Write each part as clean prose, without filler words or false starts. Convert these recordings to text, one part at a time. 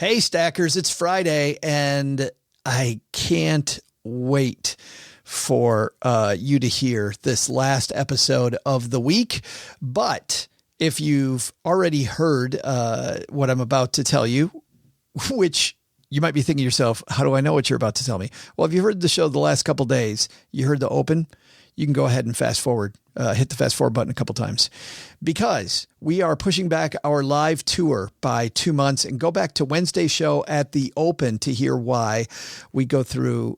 Hey, Stackers, it's Friday, and I can't wait for you to hear this last episode of the week. But if you've already heard what I'm about to tell you, which you might be thinking to yourself, how do I know what you're about to tell me? Well, if you heard the show the last couple of days, you heard the open, you can go ahead and fast forward, hit the fast forward button a couple times, because we are pushing back our live tour by 2 months, and go back to Wednesday's show at the open to hear why. We go through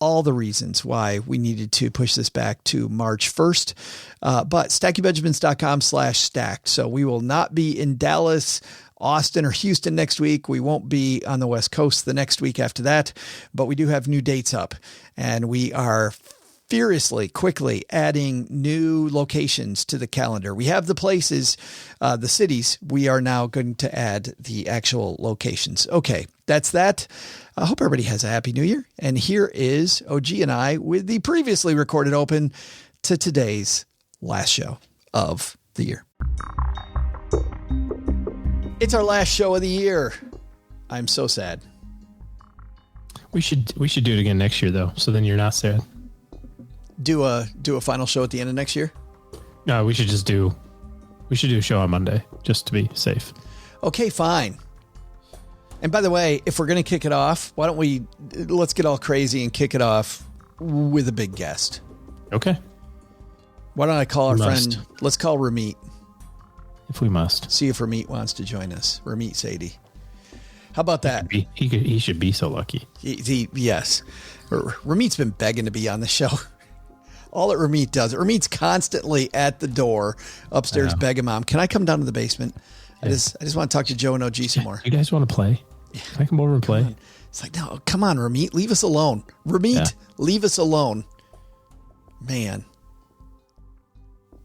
all the reasons why we needed to push this back to March 1st. But StackyBenjamins.com/stacked. So we will not be in Dallas, Austin, or Houston next week. We won't be on the West Coast the next week after that, but we do have new dates up, and we are furiously, quickly adding new locations to the calendar. We have the places, the cities. We are now going to add the actual locations. Okay, that's that. I hope everybody has a happy new year. And here is OG and I with the previously recorded open to today's last show of the year. It's our last show of the year. I'm so sad. We should do it again next year, though, so then you're not sad. Do a final show at the end of next year? No, we should do a show on Monday just to be safe. Okay, fine. And by the way, if we're going to kick it off, let's get all crazy and kick it off with a big guest. Okay. Why don't I call our friend? Let's call Ramit. If we must. See if Ramit wants to join us. Ramit Sadie. How about that? He should be so lucky. Yes. Ramit's been begging to be on the show. All that Ramit does, Ramit's constantly at the door upstairs begging Mom, can I come down to the basement? Yeah. I just want to talk to Joe and OG some more. You guys want to play? Yeah. Can I come over and play? It's like, no, come on, Ramit, leave us alone. Ramit, leave us alone. Man.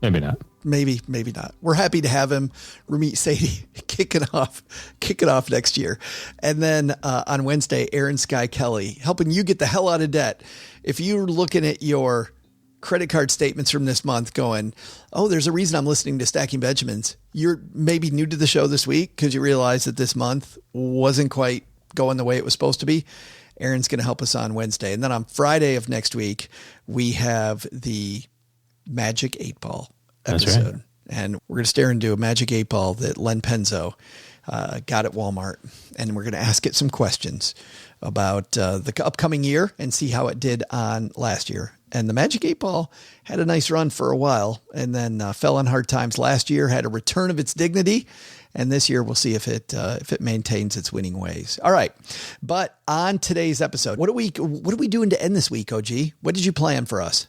Maybe not. Maybe not. We're happy to have him. Ramit Sadie, kick it off next year. And then on Wednesday, Aaron Sky Kelly, helping you get the hell out of debt. If you're looking at your credit card statements from this month going, oh, there's a reason I'm listening to Stacking Benjamins. You're maybe new to the show this week because you realize that this month wasn't quite going the way it was supposed to be. Aaron's going to help us on Wednesday. And then on Friday of next week, we have the Magic 8 Ball episode. That's right. And we're going to stare into a Magic 8 Ball that Len Penzo got at Walmart. And we're going to ask it some questions about the upcoming year and see how it did on last year. And the Magic 8 Ball had a nice run for a while and then fell on hard times last year, had a return of its dignity. And this year we'll see if it maintains its winning ways. All right. But on today's episode, what are we doing to end this week, OG? What did you plan for us?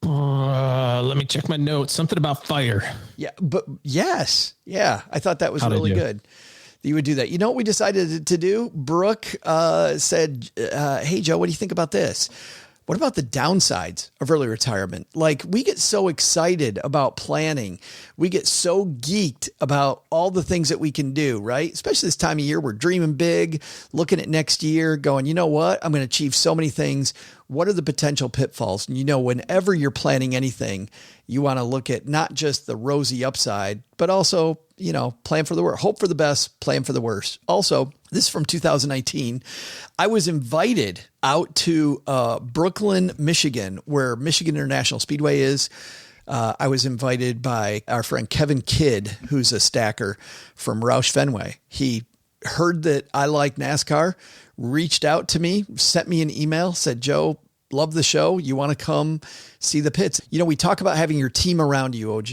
Let me check my notes. Something about fire. Yeah, but yes. Yeah. I thought that was really good. You would do that. You know what we decided to do? Brooke said, hey, Joe, what do you think about this? What about the downsides of early retirement? Like, we get so excited about planning. We get so geeked about all the things that we can do, right? Especially this time of year, we're dreaming big, looking at next year, going, you know what? I'm going to achieve so many things. What are the potential pitfalls? And whenever you're planning anything, you want to look at not just the rosy upside, but also, plan for the worst, hope for the best, plan for the worst. Also, this is from 2019. I was invited out to Brooklyn, Michigan, where Michigan International Speedway is. I was invited by our friend Kevin Kidd, who's a stacker from Roush Fenway. He heard that I like NASCAR, reached out to me, sent me an email, said, Joe, love the show. You want to come see the pits? We talk about having your team around you, OG,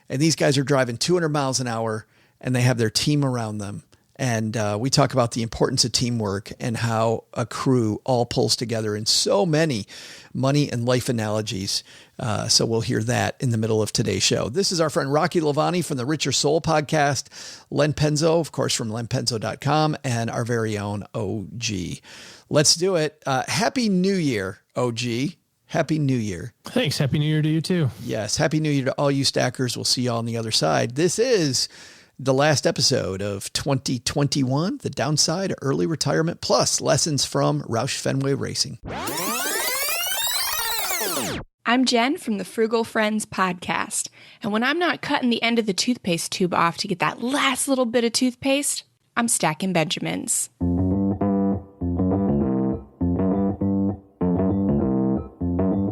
and these guys are driving 200 miles an hour and they have their team around them. And we talk about the importance of teamwork and how a crew all pulls together in so many money and life analogies. So we'll hear that in the middle of today's show. This is our friend Rocky Lalvani from the Richer Soul podcast, Len Penzo, of course, from lenpenzo.com, and our very own OG. Let's do it. Happy New Year, OG. Happy New Year. Thanks. Happy New Year to you too. Yes. Happy New Year to all you stackers. We'll see you all on the other side. This is the last episode of 2021, the downside of early retirement, plus lessons from Roush Fenway Racing. I'm Jen from the Frugal Friends podcast. And when I'm not cutting the end of the toothpaste tube off to get that last little bit of toothpaste, I'm stacking Benjamins.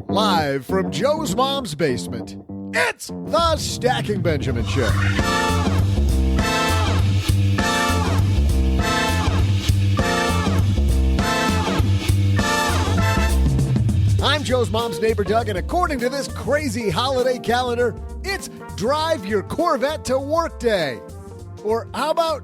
Live from Joe's mom's basement, it's the Stacking Benjamin Show. I'm Joe's mom's neighbor, Doug, and according to this crazy holiday calendar, it's Drive Your Corvette to Work Day. Or how about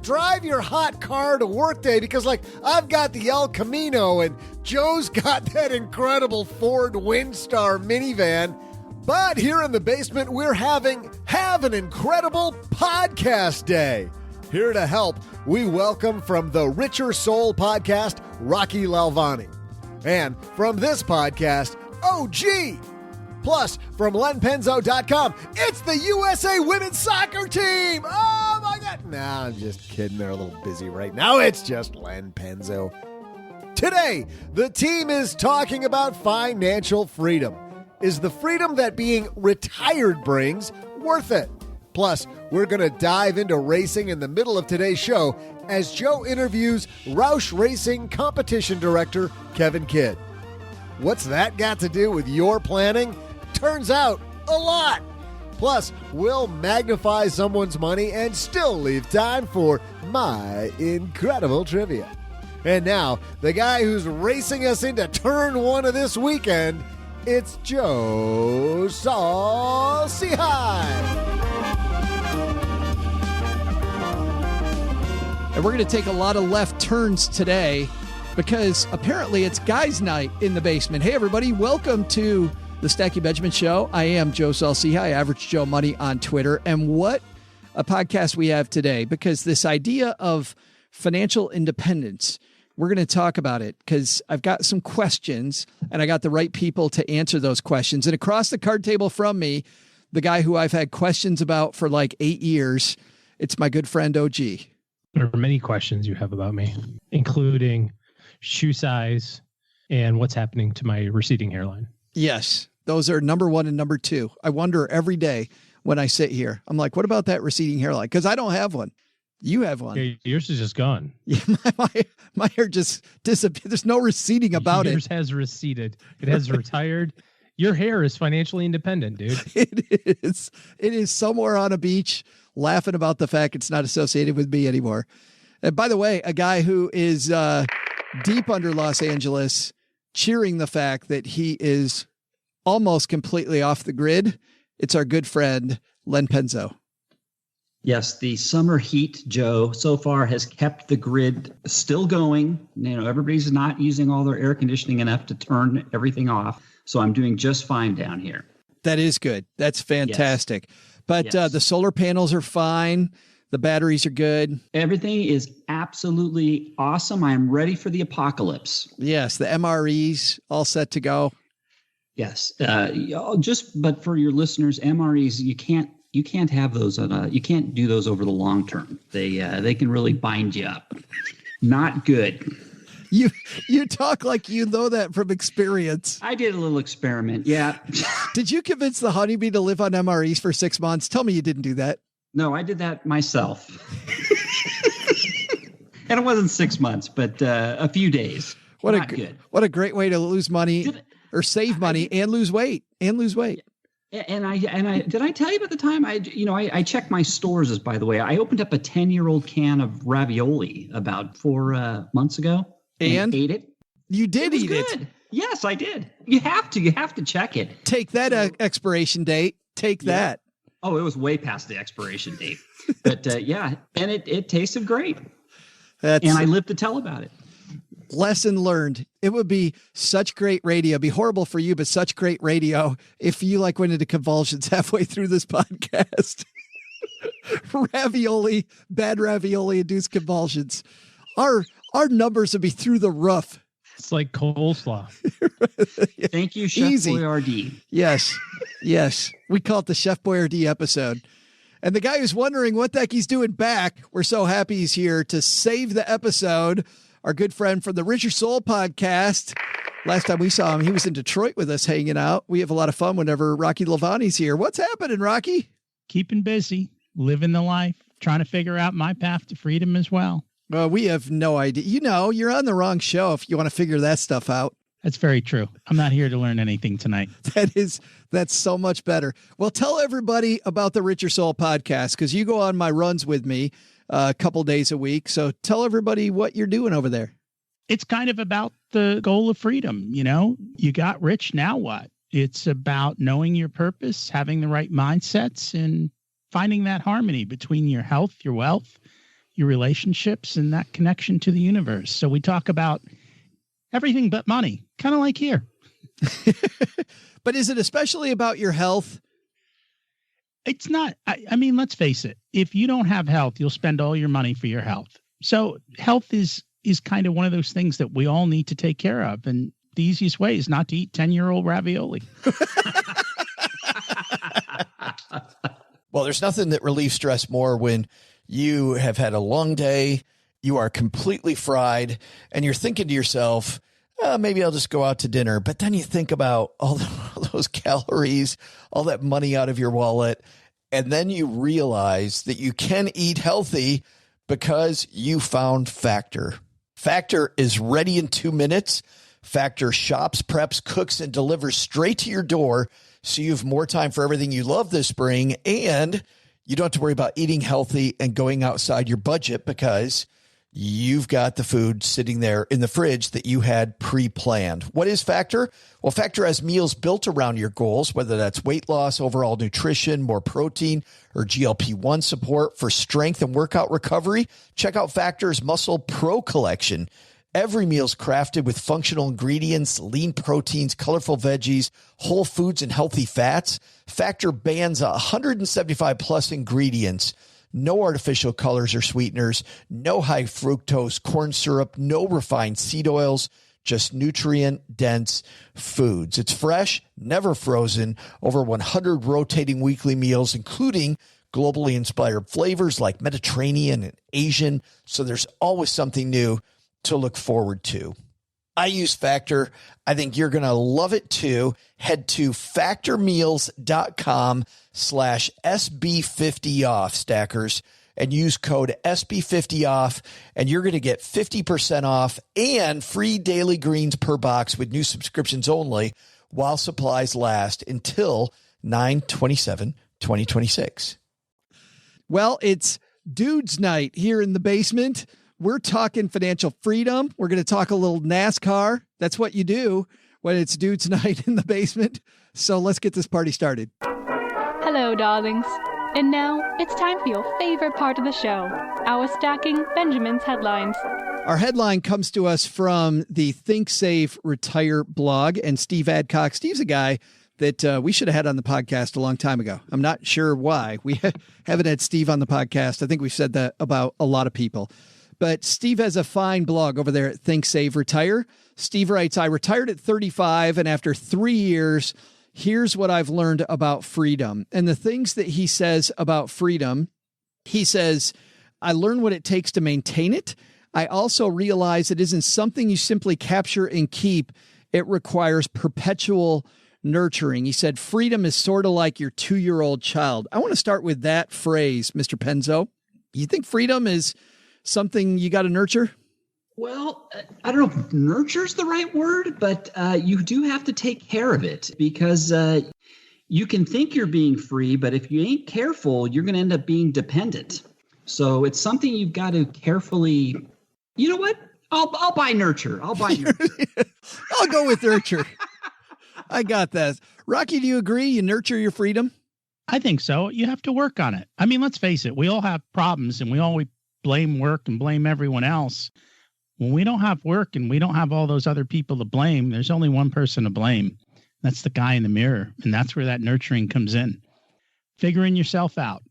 drive your hot car to work day? Because, I've got the El Camino and Joe's got that incredible Ford Windstar minivan. But here in the basement, we're having an incredible podcast day. Here to help, we welcome from the Richer Soul podcast, Rocky Lalvani. And from this podcast, OG. Plus, from LenPenzo.com, it's the USA Women's Soccer Team. Oh, my God. Nah, I'm just kidding. They're a little busy right now. It's just Len Penzo. Today, the team is talking about financial freedom. Is the freedom that being retired brings worth it? Plus, we're going to dive into racing in the middle of today's show as Joe interviews Roush Racing competition director Kevin Kidd. What's that got to do with your planning? Turns out, a lot. Plus, we'll magnify someone's money and still leave time for my incredible trivia. And now, the guy who's racing us into turn one of this weekend, it's Joe Saul-Sehy. And we're going to take a lot of left turns today because apparently it's guys' night in the basement. Hey, everybody, welcome to the Stacking Benjamin Show. I am Joe Saul-Sehy, Average Joe Money on Twitter. And what a podcast we have today, because this idea of financial independence, we're going to talk about it because I've got some questions and I got the right people to answer those questions. And across the card table from me, the guy who I've had questions about for 8 years, it's my good friend OG. There are many questions you have about me, including shoe size and what's happening to my receding hairline. Yes, those are number one and number two. I wonder every day when I sit here, I'm like, what about that receding hairline? Because I don't have one. You have one. Yeah, yours is just gone. Yeah, my hair just disappeared. There's no receding about yours has receded. It has retired. Your hair is financially independent, dude. It is. It is somewhere on a beach laughing about the fact it's not associated with me anymore. And by the way, a guy who is deep under Los Angeles cheering the fact that he is almost completely off the grid. It's our good friend, Len Penzo. Yes, the summer heat, Joe, so far has kept the grid still going. Everybody's not using all their air conditioning enough to turn everything off. So I'm doing just fine down here. That is good. That's fantastic. Yes. But yes. The solar panels are fine. The batteries are good. Everything is absolutely awesome. I am ready for the apocalypse. Yes, the MREs all set to go. Yes. But for your listeners, MREs, you can't have those you can't do those over the long term. They can really bind you up. Not good. You talk like you know that from experience. I did a little experiment. Yeah. Did you convince the honeybee to live on MREs for 6 months? Tell me you didn't do that. No, I did that myself. And it wasn't 6 months, but a few days. What a great way to lose money or save money and lose weight. And I did I tell you about the time I checked my stores, by the way. I opened up a 10-year-old can of ravioli about 4 months ago and ate it. You did eat it. Yes, I did. You have to check it. Take that expiration date. Take that. Oh, it was way past the expiration date. But and it tasted great. And I lived to tell about it. Lesson learned. It would be such great radio. It'd be horrible for you, but such great radio if you went into convulsions halfway through this podcast. Bad ravioli induced convulsions. Our numbers would be through the roof. It's like coleslaw. Thank you, Chef Boyardee. Yes. We call it the Chef Boyardee episode. And the guy who's wondering what the heck he's doing back, we're so happy he's here to save the episode. Our good friend from the Richer Soul podcast. Last time we saw him, he was in Detroit with us hanging out. We have a lot of fun whenever Rocky Lalvani's here. What's happening, Rocky? Keeping busy, living the life. trying to figure out my path to freedom as well. Well, we have no idea. You're on the wrong show if you want to figure that stuff out. That's very true. I'm not here to learn anything tonight. That's so much better. Well, tell everybody about the Richer Soul podcast, because you go on my runs with me a couple days a week. So tell everybody what you're doing over there. It's kind of about the goal of freedom. You got rich. Now what? It's about knowing your purpose, having the right mindsets, and finding that harmony between your health, your wealth, your relationships, and that connection to the universe. So we talk about everything but money, kind of like here. But is it especially about your health? It's not. I mean, let's face it. If you don't have health, you'll spend all your money for your health. So health is kind of one of those things that we all need to take care of. And the easiest way is not to eat 10-year-old ravioli. Well, there's nothing that relieves stress more when you have had a long day, you are completely fried, and you're thinking to yourself, maybe I'll just go out to dinner. But then you think about all those calories, all that money out of your wallet, and then you realize that you can eat healthy because you found Factor. Factor is ready in 2 minutes. Factor shops, preps, cooks, and delivers straight to your door, so you have more time for everything you love this spring, and you don't have to worry about eating healthy and going outside your budget because you've got the food sitting there in the fridge that you had pre-planned. What is Factor? Well, Factor has meals built around your goals, whether that's weight loss, overall nutrition, more protein, or GLP-1 support for strength and workout recovery. Check out Factor's Muscle Pro collection. Every meal is crafted with functional ingredients, lean proteins, colorful veggies, whole foods, and healthy fats. Factor bans 175 plus ingredients. No artificial colors or sweeteners, no high fructose corn syrup, no refined seed oils, just nutrient-dense foods. It's fresh, never frozen, over 100 rotating weekly meals, including globally inspired flavors like Mediterranean and Asian, so there's always something new to look forward to. I use Factor. I think you're going to love it too. Head to factormeals.com/SB50off, stackers, and use code SB50off, and you're going to get 50% off and free daily greens per box with new subscriptions only while supplies last until 9/27/2026. Well, it's Dudes Night here in the basement. We're talking financial freedom. We're going to talk a little NASCAR. That's what you do when it's Dudes Night in the basement. So let's get this party started. Hello, darlings. And now it's time for your favorite part of the show, our Stacking Benjamin's headlines. Our headline comes to us from the Think Save Retire blog, and Steve Adcock. Steve's a guy that we should have had on the podcast a long time ago. I'm not sure why we haven't had Steve on the podcast. I think we've said that about a lot of people. But Steve has a fine blog over there at Think Save Retire. Steve writes, I retired at 35, and after 3 years, here's what I've learned about freedom. And the things that he says about freedom, he says, I learned what it takes to maintain it. I also realize it isn't something you simply capture and keep. It requires perpetual nurturing. He said, freedom is sort of like your 2-year-old child. I want to start with that phrase, Mr. Penzo. You think freedom is something you got to nurture? Well, I don't know if nurture's the right word, but you do have to take care of it because you can think you're being free, but if you ain't careful, you're going to end up being dependent. So it's something you've got to carefully, you know what? I'll buy nurture. I'll buy nurture. I'll go with nurture. I got that. Rocky, do you agree? You nurture your freedom? I think so. You have to work on it. I mean, let's face it. We all have problems and we always blame work and blame everyone else. When we don't have work and we don't have all those other people to blame, there's only one person to blame. That's the guy in the mirror. And that's where that nurturing comes in. Figuring yourself out.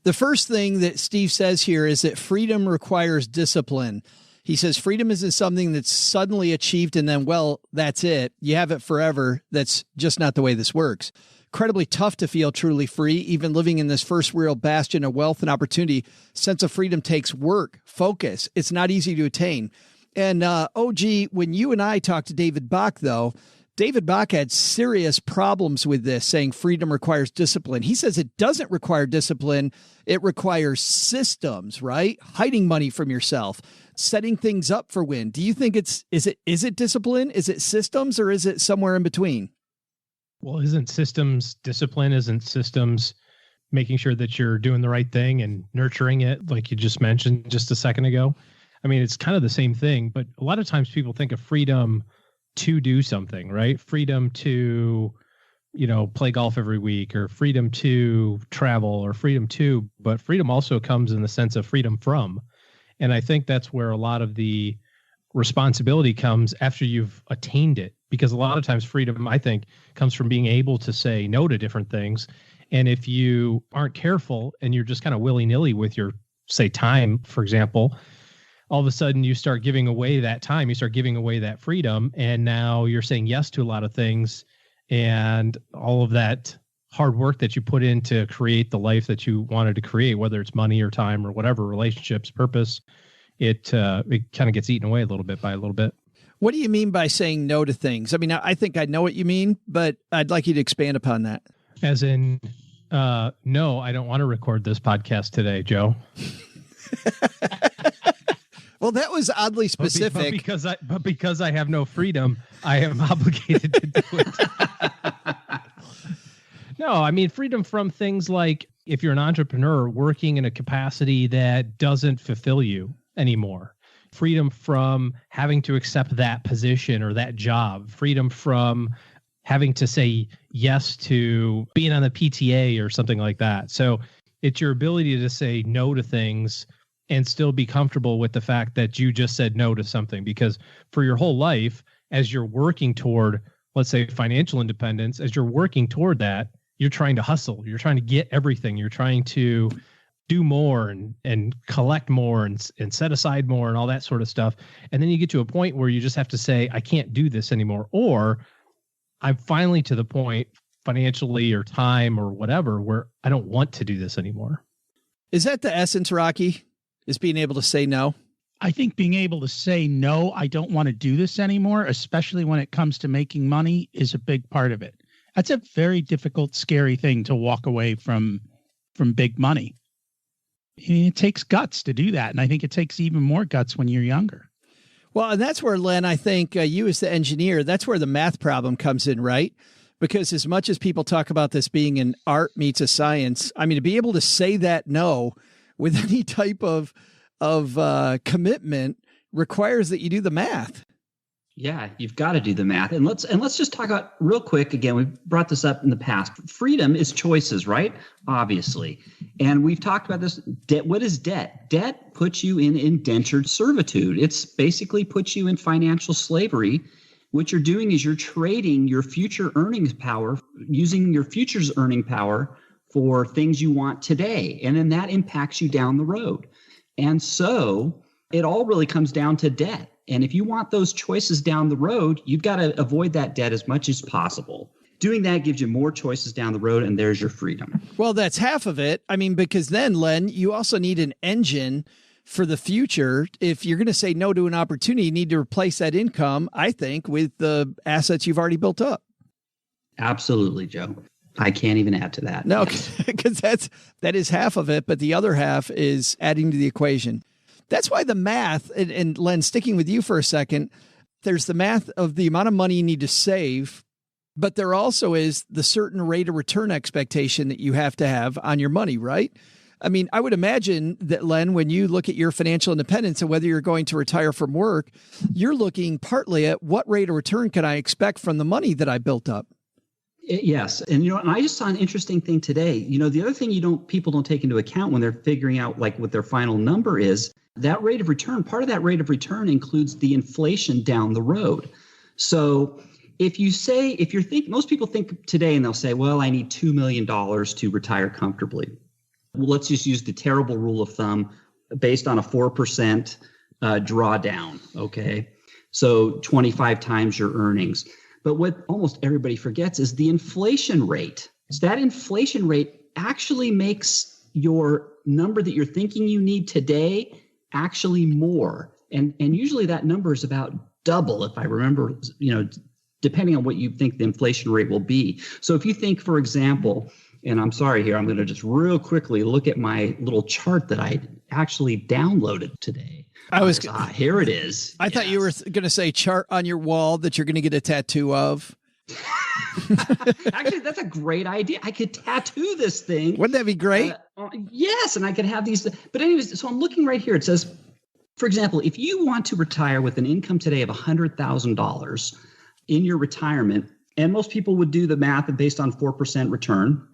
The first thing that Steve says here is that freedom requires discipline. He says freedom isn't something that's suddenly achieved and then, well, that's it. You have it forever. That's just not the way this works. Incredibly tough to feel truly free, even living in this first real bastion of wealth and opportunity. Sense of freedom takes work, focus. It's not easy to attain. And OG, when you and I talked to David Bach, though, David Bach had serious problems with this, saying freedom requires discipline. He says it doesn't require discipline. It requires systems, right? Hiding money from yourself, setting things up for win. Do you think is it discipline? Is it systems, or is it somewhere in between? Well, isn't systems discipline? Isn't systems making sure that you're doing the right thing and nurturing it, like you just mentioned just a second ago? I mean, it's kind of the same thing, but a lot of times people think of freedom to do something, right? Freedom to, play golf every week, or freedom to travel, or but freedom also comes in the sense of freedom from. And I think that's where a lot of the responsibility comes after you've attained it, because a lot of times freedom, I think, comes from being able to say no to different things. And if you aren't careful and you're just kind of willy-nilly with your, say, time, for example, all of a sudden you start giving away that time, you start giving away that freedom, and now you're saying yes to a lot of things, and all of that hard work that you put in to create the life that you wanted to create, whether it's money or time or whatever, relationships, purpose, it kind of gets eaten away a little bit by a little bit. What do you mean by saying no to things? I mean, I think I know what you mean, but I'd like you to expand upon that. As in, no, I don't want to record this podcast today, Joe. Well, that was oddly specific. But because I have no freedom, I am obligated to do it. No, I mean, freedom from things like if you're an entrepreneur working in a capacity that doesn't fulfill you anymore. Freedom from having to accept that position or that job. Freedom from having to say yes to being on the PTA or something like that. So it's your ability to say no to things and still be comfortable with the fact that you just said no to something, because for your whole life, as you're working toward, let's say, financial independence, as you're working toward that, you're trying to hustle, you're trying to get everything, you're trying to do more and collect more and set aside more and all that sort of stuff. And then you get to a point where you just have to say, I can't do this anymore. Or I'm finally to the point financially or time or whatever, where I don't want to do this anymore. Is that the essence, Rocky? Is being able to say no? I think being able to say no, I don't want to do this anymore, especially when it comes to making money, is a big part of it. That's a very difficult, scary thing to walk away from big money. I mean, it takes guts to do that. And I think it takes even more guts when you're younger. Well, and that's where, Len, I think you as the engineer, that's where the math problem comes in, right? Because as much as people talk about this being an art meets a science, I mean, to be able to say that no with any type of commitment requires that you do the math. Yeah, you've got to do the math. And let's just talk about real quick. Again, we've brought this up in the past. Freedom is choices, right? Obviously. And we've talked about this. Debt. What is debt? Debt puts you in indentured servitude. It's basically puts you in financial slavery. What you're doing is you're trading your future earnings power, using your future's earning power for things you want today. And then that impacts you down the road. And so it all really comes down to debt. And if you want those choices down the road, you've got to avoid that debt as much as possible. Doing that gives you more choices down the road, and there's your freedom. Well, that's half of it. I mean, because then, Len, you also need an engine for the future. If you're going to say no to an opportunity, you need to replace that income, I think, with the assets you've already built up. Absolutely, Joe. I can't even add to that. No, because that is half of it, but the other half is adding to the equation. That's why the math, and Len, sticking with you for a second, there's the math of the amount of money you need to save, but there also is the certain rate of return expectation that you have to have on your money, right? I mean, I would imagine that, Len, when you look at your financial independence and whether you're going to retire from work, you're looking partly at what rate of return can I expect from the money that I built up? Yes. And, and I just saw an interesting thing today. The other thing people don't take into account when they're figuring out like what their final number is, that rate of return, part of that rate of return includes the inflation down the road. So most people think today and they'll say, well, I need $2 million to retire comfortably. Well, let's just use the terrible rule of thumb based on a 4% drawdown. Okay. So 25 times your earnings. But what almost everybody forgets is the inflation rate. So that inflation rate actually makes your number that you're thinking you need today actually more. And usually that number is about double, if I remember, depending on what you think the inflation rate will be. So if you think, for example, and I'm sorry here, I'm going to just real quickly look at my little chart that I actually downloaded today. Here it is. I thought you were going to say chart on your wall that you're going to get a tattoo of. Actually, that's a great idea. I could tattoo this thing. Wouldn't that be great? Yes, and I could have these. But anyways, so I'm looking right here. It says, for example, if you want to retire with an income today of $100,000 in your retirement, and most people would do the math based on 4% return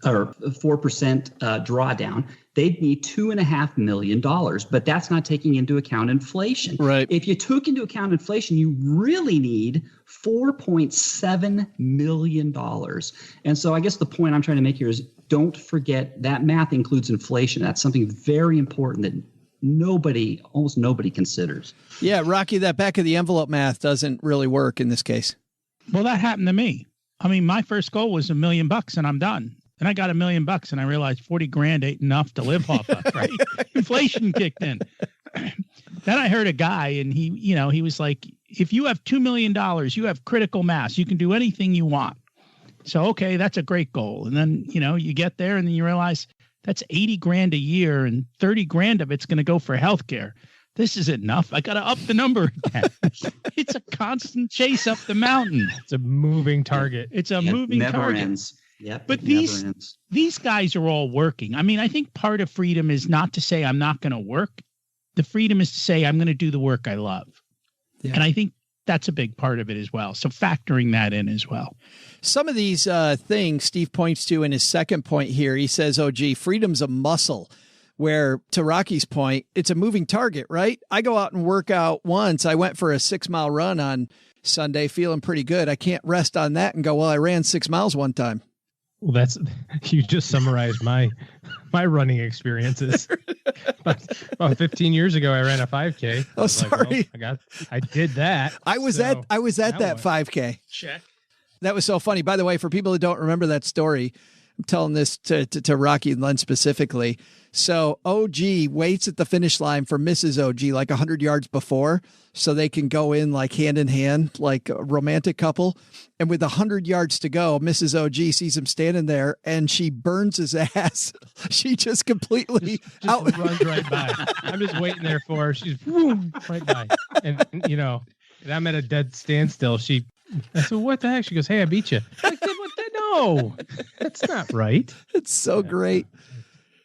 or 4% drawdown, they'd need $2.5 million, but that's not taking into account inflation. Right. If you took into account inflation, you really need $4.7 million. And so I guess the point I'm trying to make here is don't forget that math includes inflation. That's something very important that almost nobody considers. Yeah, Rocky, that back of the envelope math doesn't really work in this case. Well, that happened to me. I mean, my first goal was $1 million and I'm done. And I got $1 million and I realized 40 grand ain't enough to live off of, right? Inflation kicked in. Then I heard a guy and he was like, if you have $2 million, you have critical mass. You can do anything you want. So, okay, that's a great goal. And then, you get there and then you realize that's 80 grand a year and 30 grand of it's going to go for healthcare. This isn't enough. I got to up the number again. It's a constant chase up the mountain. It's a moving target. It's a moving never target. Ends. Yep, but these guys are all working. I mean, I think part of freedom is not to say I'm not going to work. The freedom is to say I'm going to do the work I love. Yeah. And I think that's a big part of it as well. So factoring that in as well. Some of these things Steve points to in his second point here, he says, oh, gee, freedom's a muscle. Where, to Rocky's point, it's a moving target, right? I go out and work out once. I went for a 6-mile run on Sunday, feeling pretty good. I can't rest on that and go, well, I ran 6 miles one time. Well, you just summarized my running experiences. About 15 years ago, I ran a 5K. Oh, sorry. I did that. I was at that 5K. Check. That was so funny. By the way, for people who don't remember that story, I'm telling this to Rocky and Len specifically. So OG waits at the finish line for Mrs. OG like 100 yards before so they can go in like hand in hand, like a romantic couple. And with 100 yards to go, Mrs. OG sees him standing there and she burns his ass. She just completely runs right by. I'm just waiting there for her. She's right by. And I'm at a dead standstill. I said, what the heck? She goes, hey, I beat you. I'm like, no, that's not right. It's so great.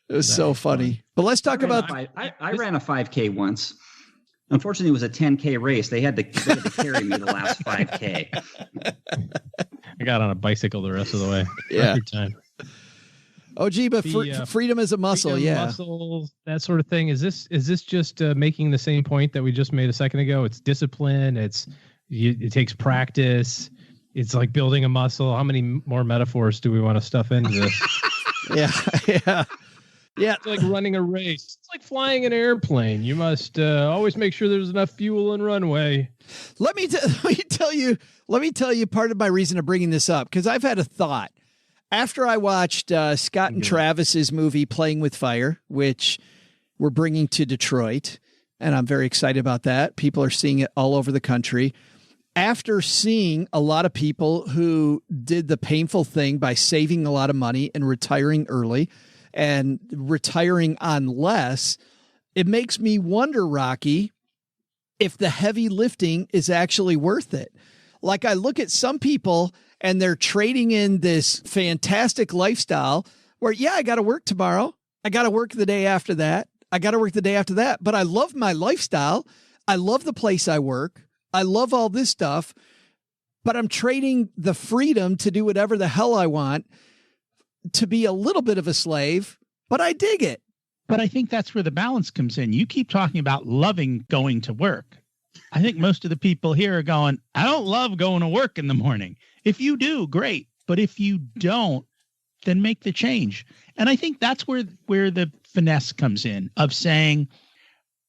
It was so funny. But let's talk about... I ran a 5K once. Unfortunately, it was a 10K race. They had to carry me the last 5K. I got on a bicycle the rest of the way. Yeah. Every time. Oh, gee, but freedom is a muscle. Yeah. Muscles, that sort of thing. Is this just making the same point that we just made a second ago? It's discipline. It takes practice. It's like building a muscle. How many more metaphors do we want to stuff into this? Yeah. It's like running a race. It's like flying an airplane. You must always make sure there's enough fuel and runway. Let me tell you part of my reason of bringing this up, because I've had a thought. After I watched Scott and Travis's movie Playing with Fire, which we're bringing to Detroit, and I'm very excited about that. People are seeing it all over the country. After seeing a lot of people who did the painful thing by saving a lot of money and retiring early and retiring on less, it makes me wonder, Rocky, if the heavy lifting is actually worth it. Like, I look at some people and they're trading in this fantastic lifestyle where, I got to work tomorrow. I got to work the day after that. I got to work the day after that. But I love my lifestyle. I love the place I work. I love all this stuff, but I'm trading the freedom to do whatever the hell I want to be a little bit of a slave, but I dig it. But I think that's where the balance comes in. You keep talking about loving going to work. I think most of the people here are going, I don't love going to work in the morning. If you do, great. But if you don't, then make the change. And I think that's where the finesse comes in of saying,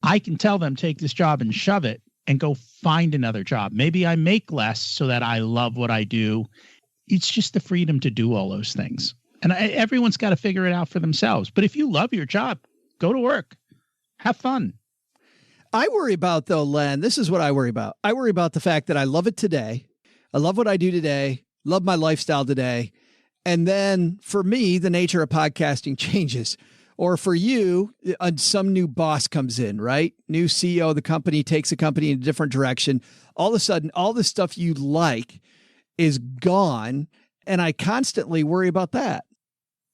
I can tell them take this job and shove it and go find another job. Maybe I make less so that I love what I do. It's just the freedom to do all those things. And everyone's got to figure it out for themselves. But if you love your job, go to work. Have fun. I worry about, though, Len, this is what I worry about. I worry about the fact that I love it today. I love what I do today. Love my lifestyle today. And then for me, the nature of podcasting changes. Or for you, some new boss comes in, right? New CEO of the company takes the company in a different direction. All of a sudden, all the stuff you like is gone. And I constantly worry about that.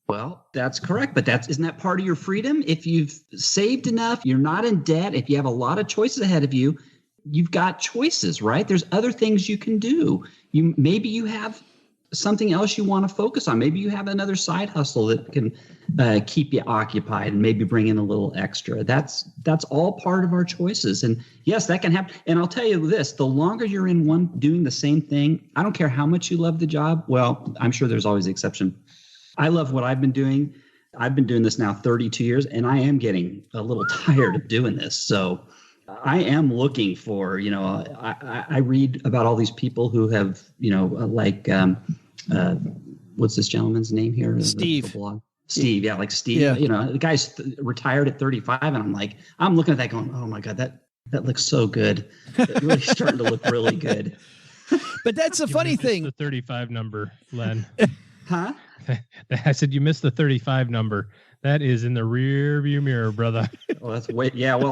Well, that's correct. But isn't that part of your freedom? If you've saved enough, you're not in debt. If you have a lot of choices ahead of you, you've got choices, right? There's other things you can do. Maybe you have something else you want to focus on. Maybe you have another side hustle that can keep you occupied and maybe bring in a little extra. That's all part of our choices. And yes, that can happen. And I'll tell you this, the longer you're in one doing the same thing, I don't care how much you love the job. Well, I'm sure there's always an exception. I love what I've been doing. I've been doing this now 32 years, and I am getting a little tired of doing this. So I am looking for, I read about all these people who have, what's this gentleman's name here? Steve. Steve, yeah, like Steve. Yeah. The guy's retired at 35, and I'm looking at that going, oh my God, that looks so good. It's really starting to look really good. But that's the funny thing. The 35 number, Len. Huh? I said you missed the 35 number. That is in the rear view mirror, brother. Well,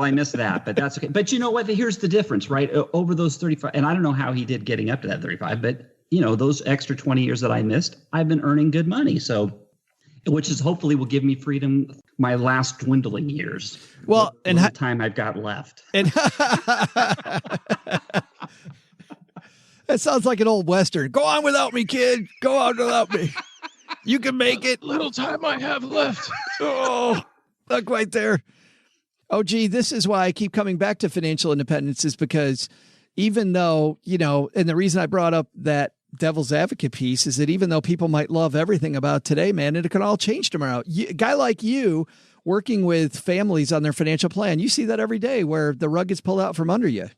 I missed that, but that's okay. But you know what? Here's the difference, right? Over those 35, and I don't know how he did getting up to that 35, but those extra 20 years that I missed, I've been earning good money. So, which is hopefully will give me freedom my last dwindling years. Well, and the time I've got left. And that sounds like an old Western. Go on without me, kid. Go on without me. You can make it. Little time I have left. Oh, not quite there. Oh, gee, this is why I keep coming back to financial independence, is because even though, and the reason I brought up that devil's advocate piece is that even though people might love everything about today, man, it can all change tomorrow. A guy like you working with families on their financial plan, you see that every day where the rug gets pulled out from under you.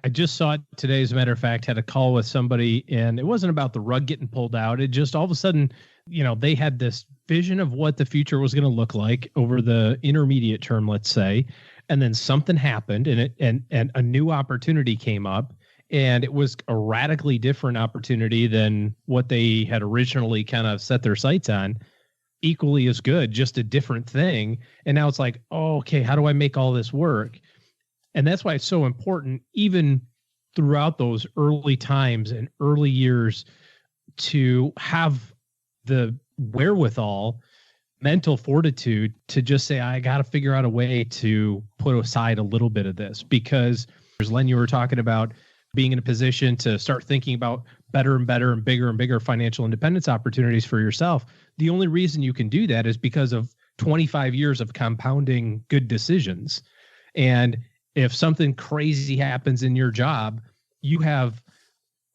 I just saw it today, as a matter of fact, had a call with somebody, and it wasn't about the rug getting pulled out. It just all of a sudden, they had this vision of what the future was going to look like over the intermediate term, let's say. And then something happened and a new opportunity came up, and it was a radically different opportunity than what they had originally kind of set their sights on. Equally as good, just a different thing. And now it's like, oh, okay, how do I make all this work? And that's why it's so important, even throughout those early times and early years, to have the wherewithal, mental fortitude to just say, I got to figure out a way to put aside a little bit of this. Because, as Len, you were talking about being in a position to start thinking about better and better and bigger financial independence opportunities for yourself. The only reason you can do that is because of 25 years of compounding good decisions. And if something crazy happens in your job, you have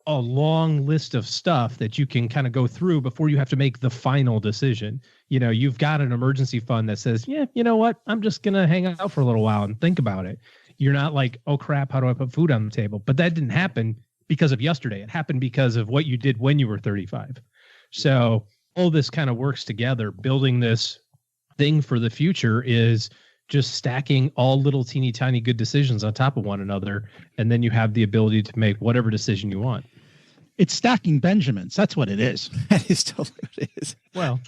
a long list of stuff that you can kind of go through before you have to make the final decision. You've got an emergency fund that says, yeah, you know what? I'm just going to hang out for a little while and think about it. You're not like, oh crap, how do I put food on the table? But that didn't happen because of yesterday. It happened because of what you did when you were 35. So all this kind of works together. Building this thing for the future is just stacking all little teeny tiny good decisions on top of one another. And then you have the ability to make whatever decision you want. It's stacking Benjamins. That's what it is. That is totally what it is. Well,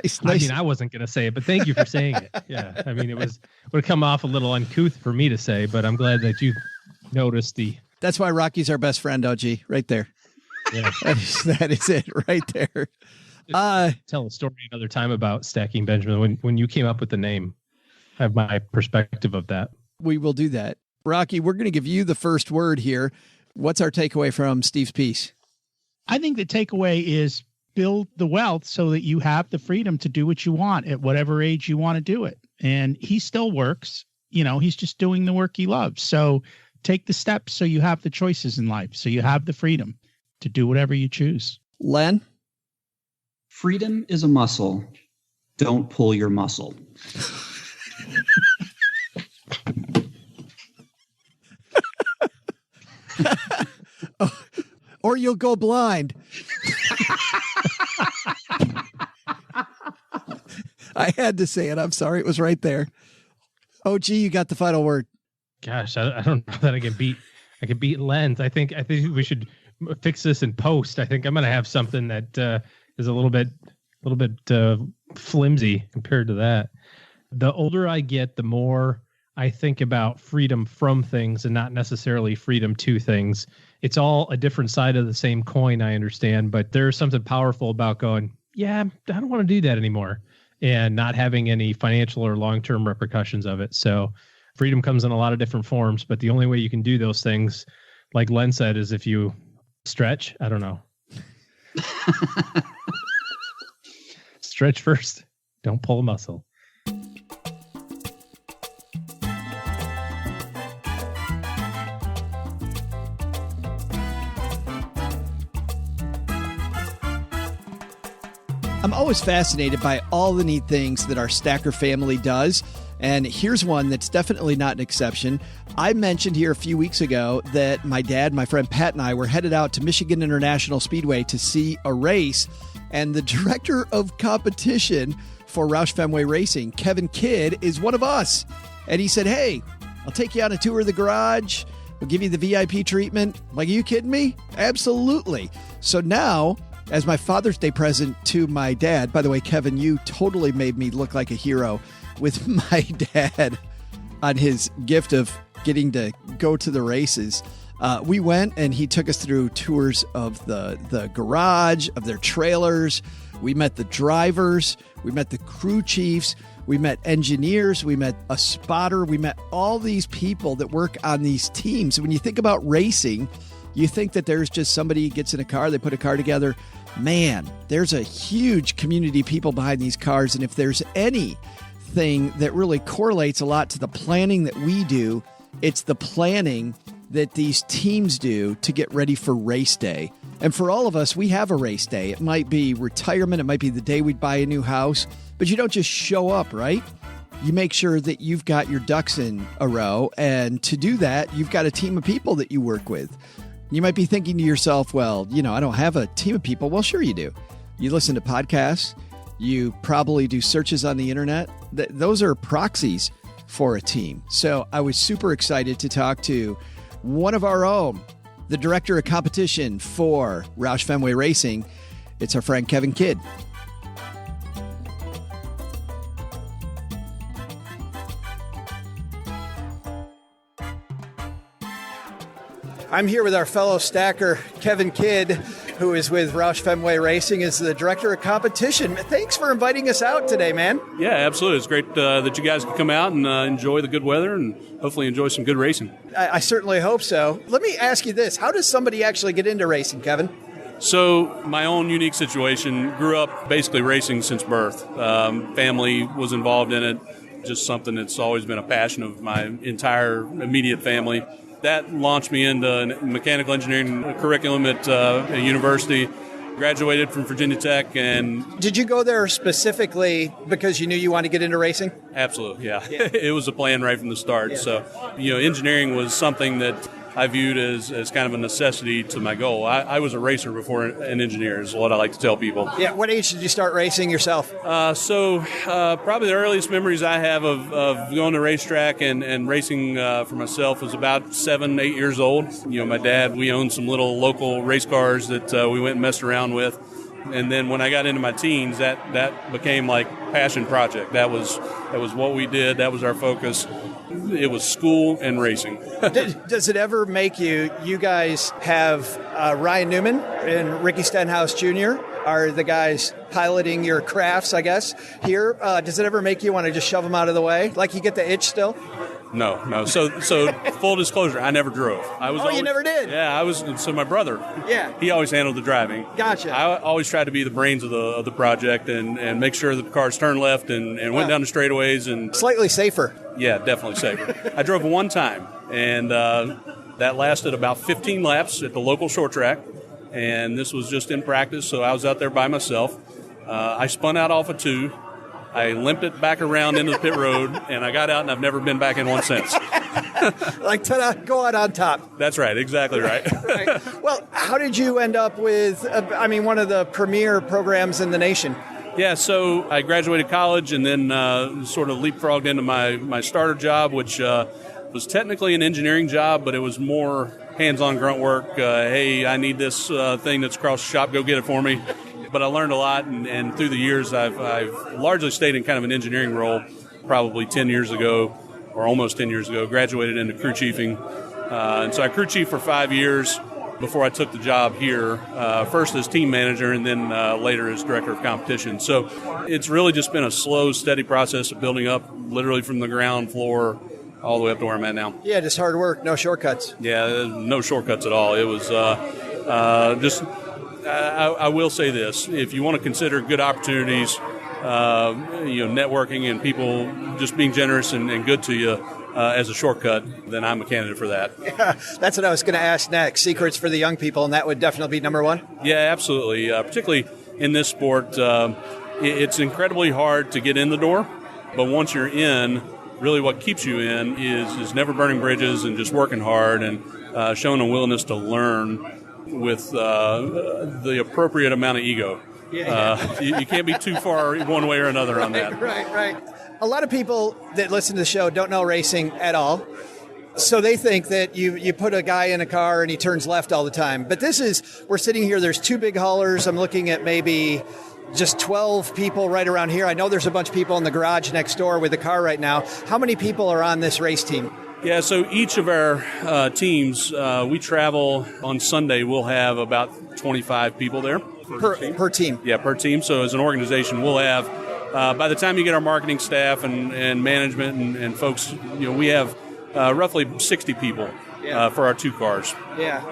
nice. I mean, I wasn't going to say it, but thank you for saying it. Yeah. I mean, would come off a little uncouth for me to say, but I'm glad that you noticed That's why Rocky's our best friend, OG, right there. Yeah. That is it right there. Tell a story another time about stacking Benjamin. When you came up with the name, I have my perspective of that. We will do that. Rocky, we're going to give you the first word here. What's our takeaway from Steve's piece? I think the takeaway is build the wealth so that you have the freedom to do what you want at whatever age you want to do it. And he still works. He's just doing the work he loves. So take the steps so you have the choices in life, so you have the freedom to do whatever you choose. Len? Freedom is a muscle. Don't pull your muscle. Or you'll go blind. I had to say it. I'm sorry. It was right there. OG, you got the final word. Gosh, I don't know that I can beat Len's. I think we should fix this in post. I think I'm going to have something that is a little bit flimsy compared to that. The older I get, the more I think about freedom from things and not necessarily freedom to things. It's all a different side of the same coin, I understand, but there's something powerful about going, yeah, I don't want to do that anymore, and not having any financial or long-term repercussions of it. So freedom comes in a lot of different forms, but the only way you can do those things, like Len said, is if you stretch. I don't know. Stretch first. Don't pull a muscle. I'm always fascinated by all the neat things that our Stacker family does. And here's one that's definitely not an exception. I mentioned here a few weeks ago that my dad, my friend Pat, and I were headed out to Michigan International Speedway to see a race. And the director of competition for Roush Fenway Racing, Kevin Kidd, is one of us. And he said, hey, I'll take you on a tour of the garage. We'll give you the VIP treatment. Like, are you kidding me? Absolutely. So now, as my Father's Day present to my dad, by the way, Kevin, you totally made me look like a hero with my dad on his gift of getting to go to the races. We went and he took us through tours of the garage, of their trailers. We met the drivers. We met the crew chiefs. We met engineers. We met a spotter. We met all these people that work on these teams. When you think about racing, you think that there's just somebody gets in a car, they put a car together. Man, there's a huge community of people behind these cars. And if there's anything that really correlates a lot to the planning that we do, it's the planning that these teams do to get ready for race day. And for all of us, we have a race day. It might be retirement. It might be the day we'd buy a new house. But you don't just show up, right? You make sure that you've got your ducks in a row. And to do that, you've got a team of people that you work with. You might be thinking to yourself, well, I don't have a team of people. Well, sure you do. You listen to podcasts. You probably do searches on the internet. Those are proxies for a team. So I was super excited to talk to one of our own, the director of competition for Roush Fenway Racing. It's our friend Kevin Kidd. I'm here with our fellow stacker, Kevin Kidd, who is with Roush Fenway Racing, is the director of competition. Thanks for inviting us out today, man. Yeah, absolutely. It's great that you guys can come out and enjoy the good weather and hopefully enjoy some good racing. I certainly hope so. Let me ask you this. How does somebody actually get into racing, Kevin? So my own unique situation, grew up basically racing since birth. Family was involved in it, just something that's always been a passion of my entire immediate family. That launched me into mechanical engineering curriculum at a university. Graduated from Virginia Tech. And did you go there specifically because you knew you wanted to get into racing? Absolutely, yeah. It was a plan right from the start. Yeah. So, engineering was something that I viewed as kind of a necessity to my goal. I was a racer before an engineer, is what I like to tell people. Yeah. What age did you start racing yourself? Probably the earliest memories I have of going to racetrack and racing for myself was about 7, 8 years old. My dad, we owned some little local race cars that we went and messed around with. And then when I got into my teens, that became like passion project. That was what we did. That was our focus. It was school and racing. Does it ever make you guys have Ryan Newman and Ricky Stenhouse Jr. are the guys piloting your crafts, I guess, here. Does it ever make you want to just shove them out of the way? Like you get the itch still? No. So full disclosure, I never drove. You never did? Yeah, so my brother, he always handled the driving. Gotcha. I always tried to be the brains of the project and make sure that the cars turned left and went down the straightaways. And slightly safer. Yeah, definitely safer. I drove one time, and that lasted about 15 laps at the local short track, and this was just in practice, so I was out there by myself. I spun out off a 2. I limped it back around into the pit road, and I got out, and I've never been back in one since. Like, ta-da, go out on top. That's right, exactly right. Right. Well, how did you end up with, one of the premier programs in the nation? Yeah, so I graduated college and then sort of leapfrogged into my starter job, which was technically an engineering job, but it was more hands-on grunt work. Hey, I need this thing that's across the shop. Go get it for me. But I learned a lot, and through the years, I've largely stayed in kind of an engineering role. Probably 10 years ago, or almost 10 years ago, graduated into crew chiefing. And so I crew chief for 5 years before I took the job here, first as team manager and then later as director of competition. So it's really just been a slow, steady process of building up literally from the ground floor all the way up to where I'm at now. Yeah, just hard work, no shortcuts. Yeah, no shortcuts at all. It was I will say this. If you want to consider good opportunities, networking and people just being generous and good to you, as a shortcut, then I'm a candidate for that. Yeah, that's what I was going to ask next. Secrets for the young people, and that would definitely be number one? Yeah, absolutely. Particularly in this sport, it's incredibly hard to get in the door, but once you're in, really what keeps you in is never burning bridges and just working hard and showing a willingness to learn with the appropriate amount of ego. Yeah. You can't be too far one way or another on that. Right. A lot of people that listen to the show don't know racing at all. So they think that you put a guy in a car and he turns left all the time. But we're sitting here, there's 2 big haulers. I'm looking at maybe just 12 people right around here. I know there's a bunch of people in the garage next door with the car right now. How many people are on this race team? Yeah, so each of our teams, we travel on Sunday, we'll have about 25 people there. Per team? Yeah, per team. So as an organization, we'll have, by the time you get our marketing staff and management and folks, we have roughly 60 people for our 2 cars. Yeah.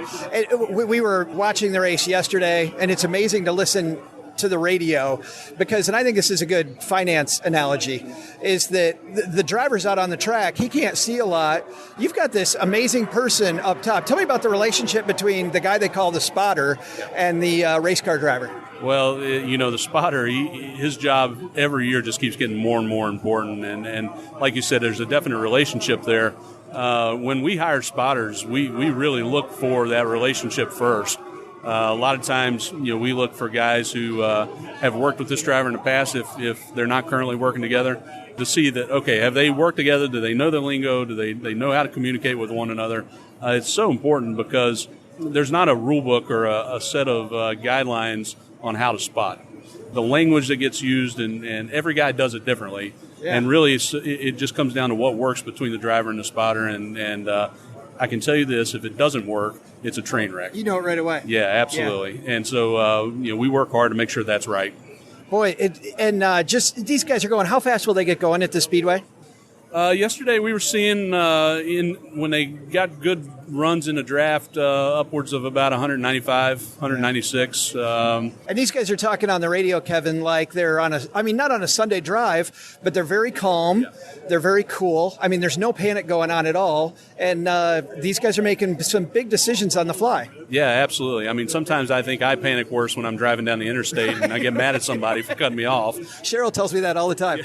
We were watching the race yesterday, and it's amazing to listen to the radio because, and I think this is a good finance analogy, is that the driver's out on the track, he can't see a lot. You've got this amazing person up top. Tell me about the relationship between the guy they call the spotter and the race car driver. Well, the spotter, his job every year just keeps getting more and more important. And like you said, there's a definite relationship there. When we hire spotters, we really look for that relationship first. A lot of times, we look for guys who have worked with this driver in the past, if they're not currently working together, to see that, okay, have they worked together? Do they know the lingo? Do they know how to communicate with one another? It's so important because there's not a rule book or a set of guidelines on how to spot. The language that gets used, and every guy does it differently. Yeah. And really, it just comes down to what works between the driver and the spotter. And I can tell you this, if it doesn't work, it's a train wreck. You know it right away. Yeah, absolutely. Yeah. And so, we work hard to make sure that's right. Boy, just these guys are going, how fast will they get going at the Speedway? Yesterday we were seeing when they got good runs in the draft, upwards of about 195, 196. And these guys are talking on the radio, Kevin, like they're not on a Sunday drive, but they're very calm. Yeah. They're very cool. I mean, there's no panic going on at all. And these guys are making some big decisions on the fly. Yeah, absolutely. I mean, sometimes I think I panic worse when I'm driving down the interstate and I get mad at somebody for cutting me off. Cheryl tells me that all the time.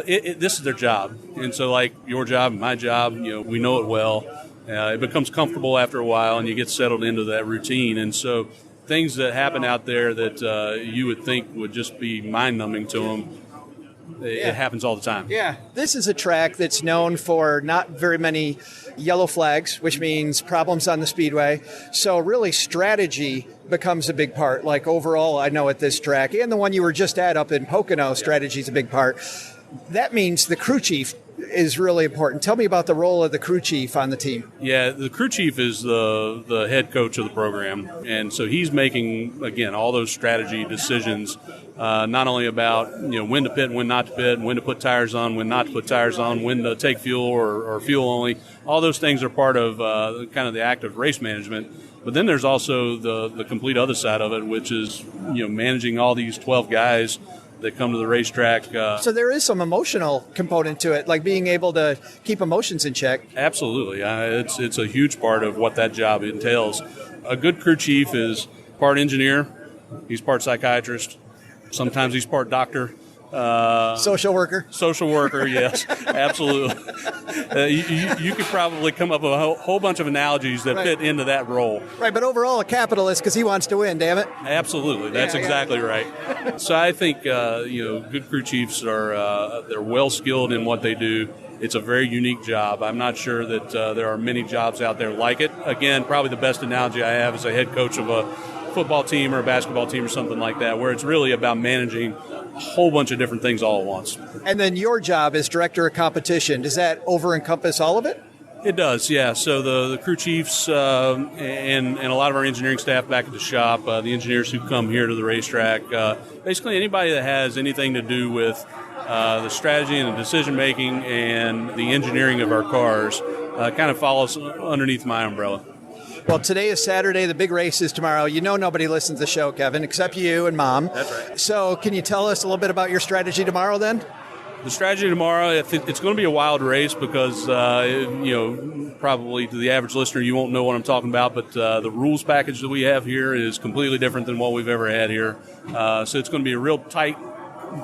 This is their job. And so like your job and my job, we know it well. It becomes comfortable after a while and you get settled into that routine. And so things that happen out there that you would think would just be mind-numbing to them, it happens all the time. Yeah. This is a track that's known for not very many yellow flags, which means problems on the speedway. So really strategy becomes a big part. Like overall, I know at this track, and the one you were just at up in Pocono, strategy is a big part. That means the crew chief is really important. Tell me about the role of the crew chief on the team. Yeah, the crew chief is the head coach of the program. And so he's making, again, all those strategy decisions, not only about, when to pit, when not to pit, when to put tires on, when not to put tires on, when to take fuel or fuel only. All those things are part of kind of the active race management. But then there's also the complete other side of it, which is, managing all these 12 guys that come to the racetrack. So there is some emotional component to it, like being able to keep emotions in check. Absolutely. It's a huge part of what that job entails. A good crew chief is part engineer, he's part psychiatrist, sometimes he's part doctor. Social worker, yes, absolutely. You could probably come up with a whole bunch of analogies that fit into that role. Right, but overall a capitalist because he wants to win, damn it. Absolutely, that's exactly right. So I think good crew chiefs are they're well skilled in what they do. It's a very unique job. I'm not sure that there are many jobs out there like it. Again, probably the best analogy I have is a head coach of a football team or a basketball team or something like that, where it's really about managing a whole bunch of different things all at once. And then your job as director of competition, does that over-encompass all of it? It does, yeah. So the crew chiefs and a lot of our engineering staff back at the shop, the engineers who come here to the racetrack, basically anybody that has anything to do with the strategy and the decision-making and the engineering of our cars kind of follows underneath my umbrella. Well, today is Saturday. The big race is tomorrow. You know nobody listens to the show, Kevin, except you and Mom. That's right. So can you tell us a little bit about your strategy tomorrow then? The strategy tomorrow, it's going to be a wild race because, probably to the average listener, you won't know what I'm talking about, but the rules package that we have here is completely different than what we've ever had here. So it's going to be a real tight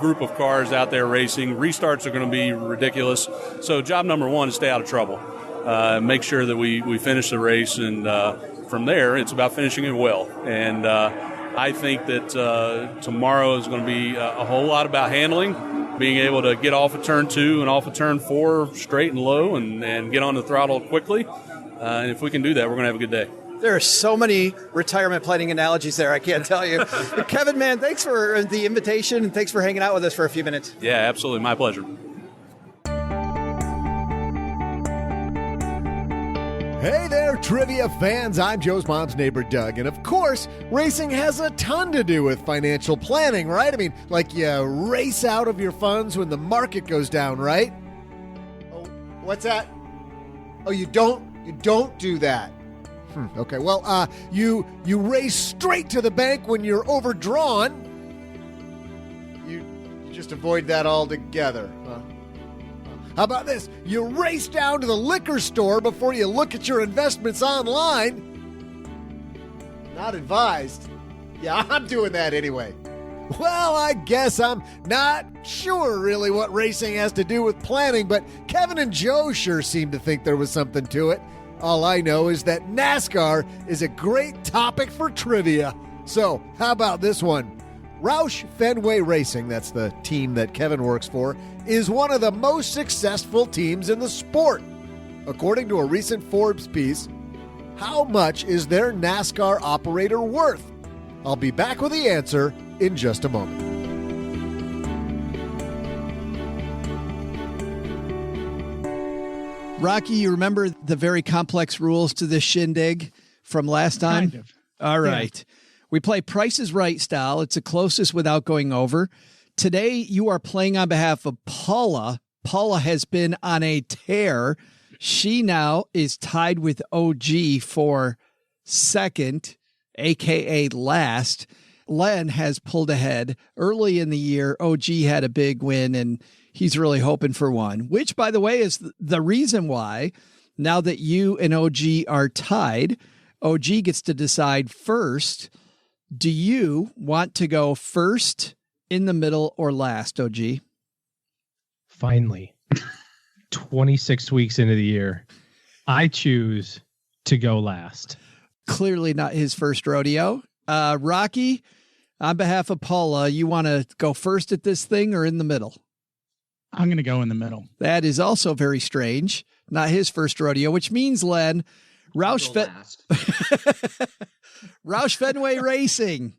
group of cars out there racing. Restarts are going to be ridiculous. So job number one is stay out of trouble. Make sure that we finish the race, and from there, it's about finishing it well. And I think that tomorrow is going to be a whole lot about handling, being able to get off of turn 2 and off of turn 4 straight and low and get on the throttle quickly. And if we can do that, we're going to have a good day. There are so many retirement planning analogies there, I can't tell you. Kevin, man, thanks for the invitation, and thanks for hanging out with us for a few minutes. Yeah, absolutely. My pleasure. Hey there, trivia fans. I'm Joe's mom's neighbor, Doug. And of course, racing has a ton to do with financial planning, right? I mean, like you race out of your funds when the market goes down, right? Oh, what's that? Oh, you don't do that. Okay, well, you race straight to the bank when you're overdrawn. You just avoid that altogether, huh? How about this? You race down to the liquor store before you look at your investments online. Not advised. Yeah, I'm doing that anyway. Well, I guess I'm not sure really what racing has to do with planning, but Kevin and Joe sure seem to think there was something to it. All I know is that NASCAR is a great topic for trivia. So, how about this one? Roush Fenway Racing, that's the team that Kevin works for, is one of the most successful teams in the sport. According to a recent Forbes piece, how much is their NASCAR operator worth? I'll be back with the answer in just a moment. Rocky, you remember the very complex rules to this shindig from last time? Kind of. All right. Yeah. We play Price is Right style. It's the closest without going over. Today, you are playing on behalf of Paula. Paula has been on a tear. She now is tied with OG for second, a.k.a. last. Len has pulled ahead. Early in the year, OG had a big win, and he's really hoping for one, which, by the way, is the reason why, now that you and OG are tied, OG gets to decide first. Do you want to go first, in the middle, or last, OG? Finally, 26 weeks into the year, I choose to go last. Clearly not his first rodeo. Rocky, on behalf of Paula, you want to go first at this thing or in the middle? I'm going to go in the middle. That is also very strange. Not his first rodeo, which means, Len, Roush Fenway Racing,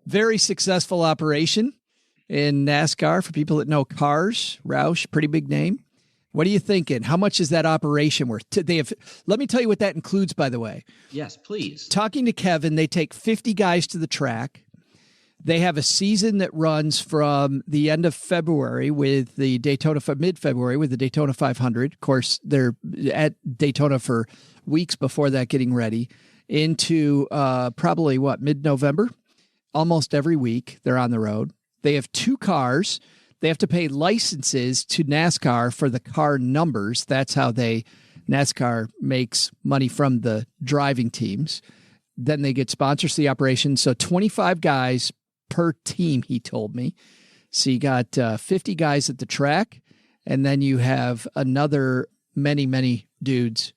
very successful operation in NASCAR for people that know cars. Roush, pretty big name. What are you thinking? How much is that operation worth? Let me tell you what that includes, by the way. Yes, please. Talking to Kevin, they take 50 guys to the track. They have a season that runs from the end of February with the Daytona, mid-February with the Daytona 500. Of course, they're at Daytona for weeks before that, getting ready, into probably, mid-November? Almost every week they're on the road. They have 2 cars. They have to pay licenses to NASCAR for the car numbers. That's how NASCAR makes money from the driving teams. Then they get sponsors to the operation. So 25 guys per team, he told me. So you got 50 guys at the track, and then you have another many dudes.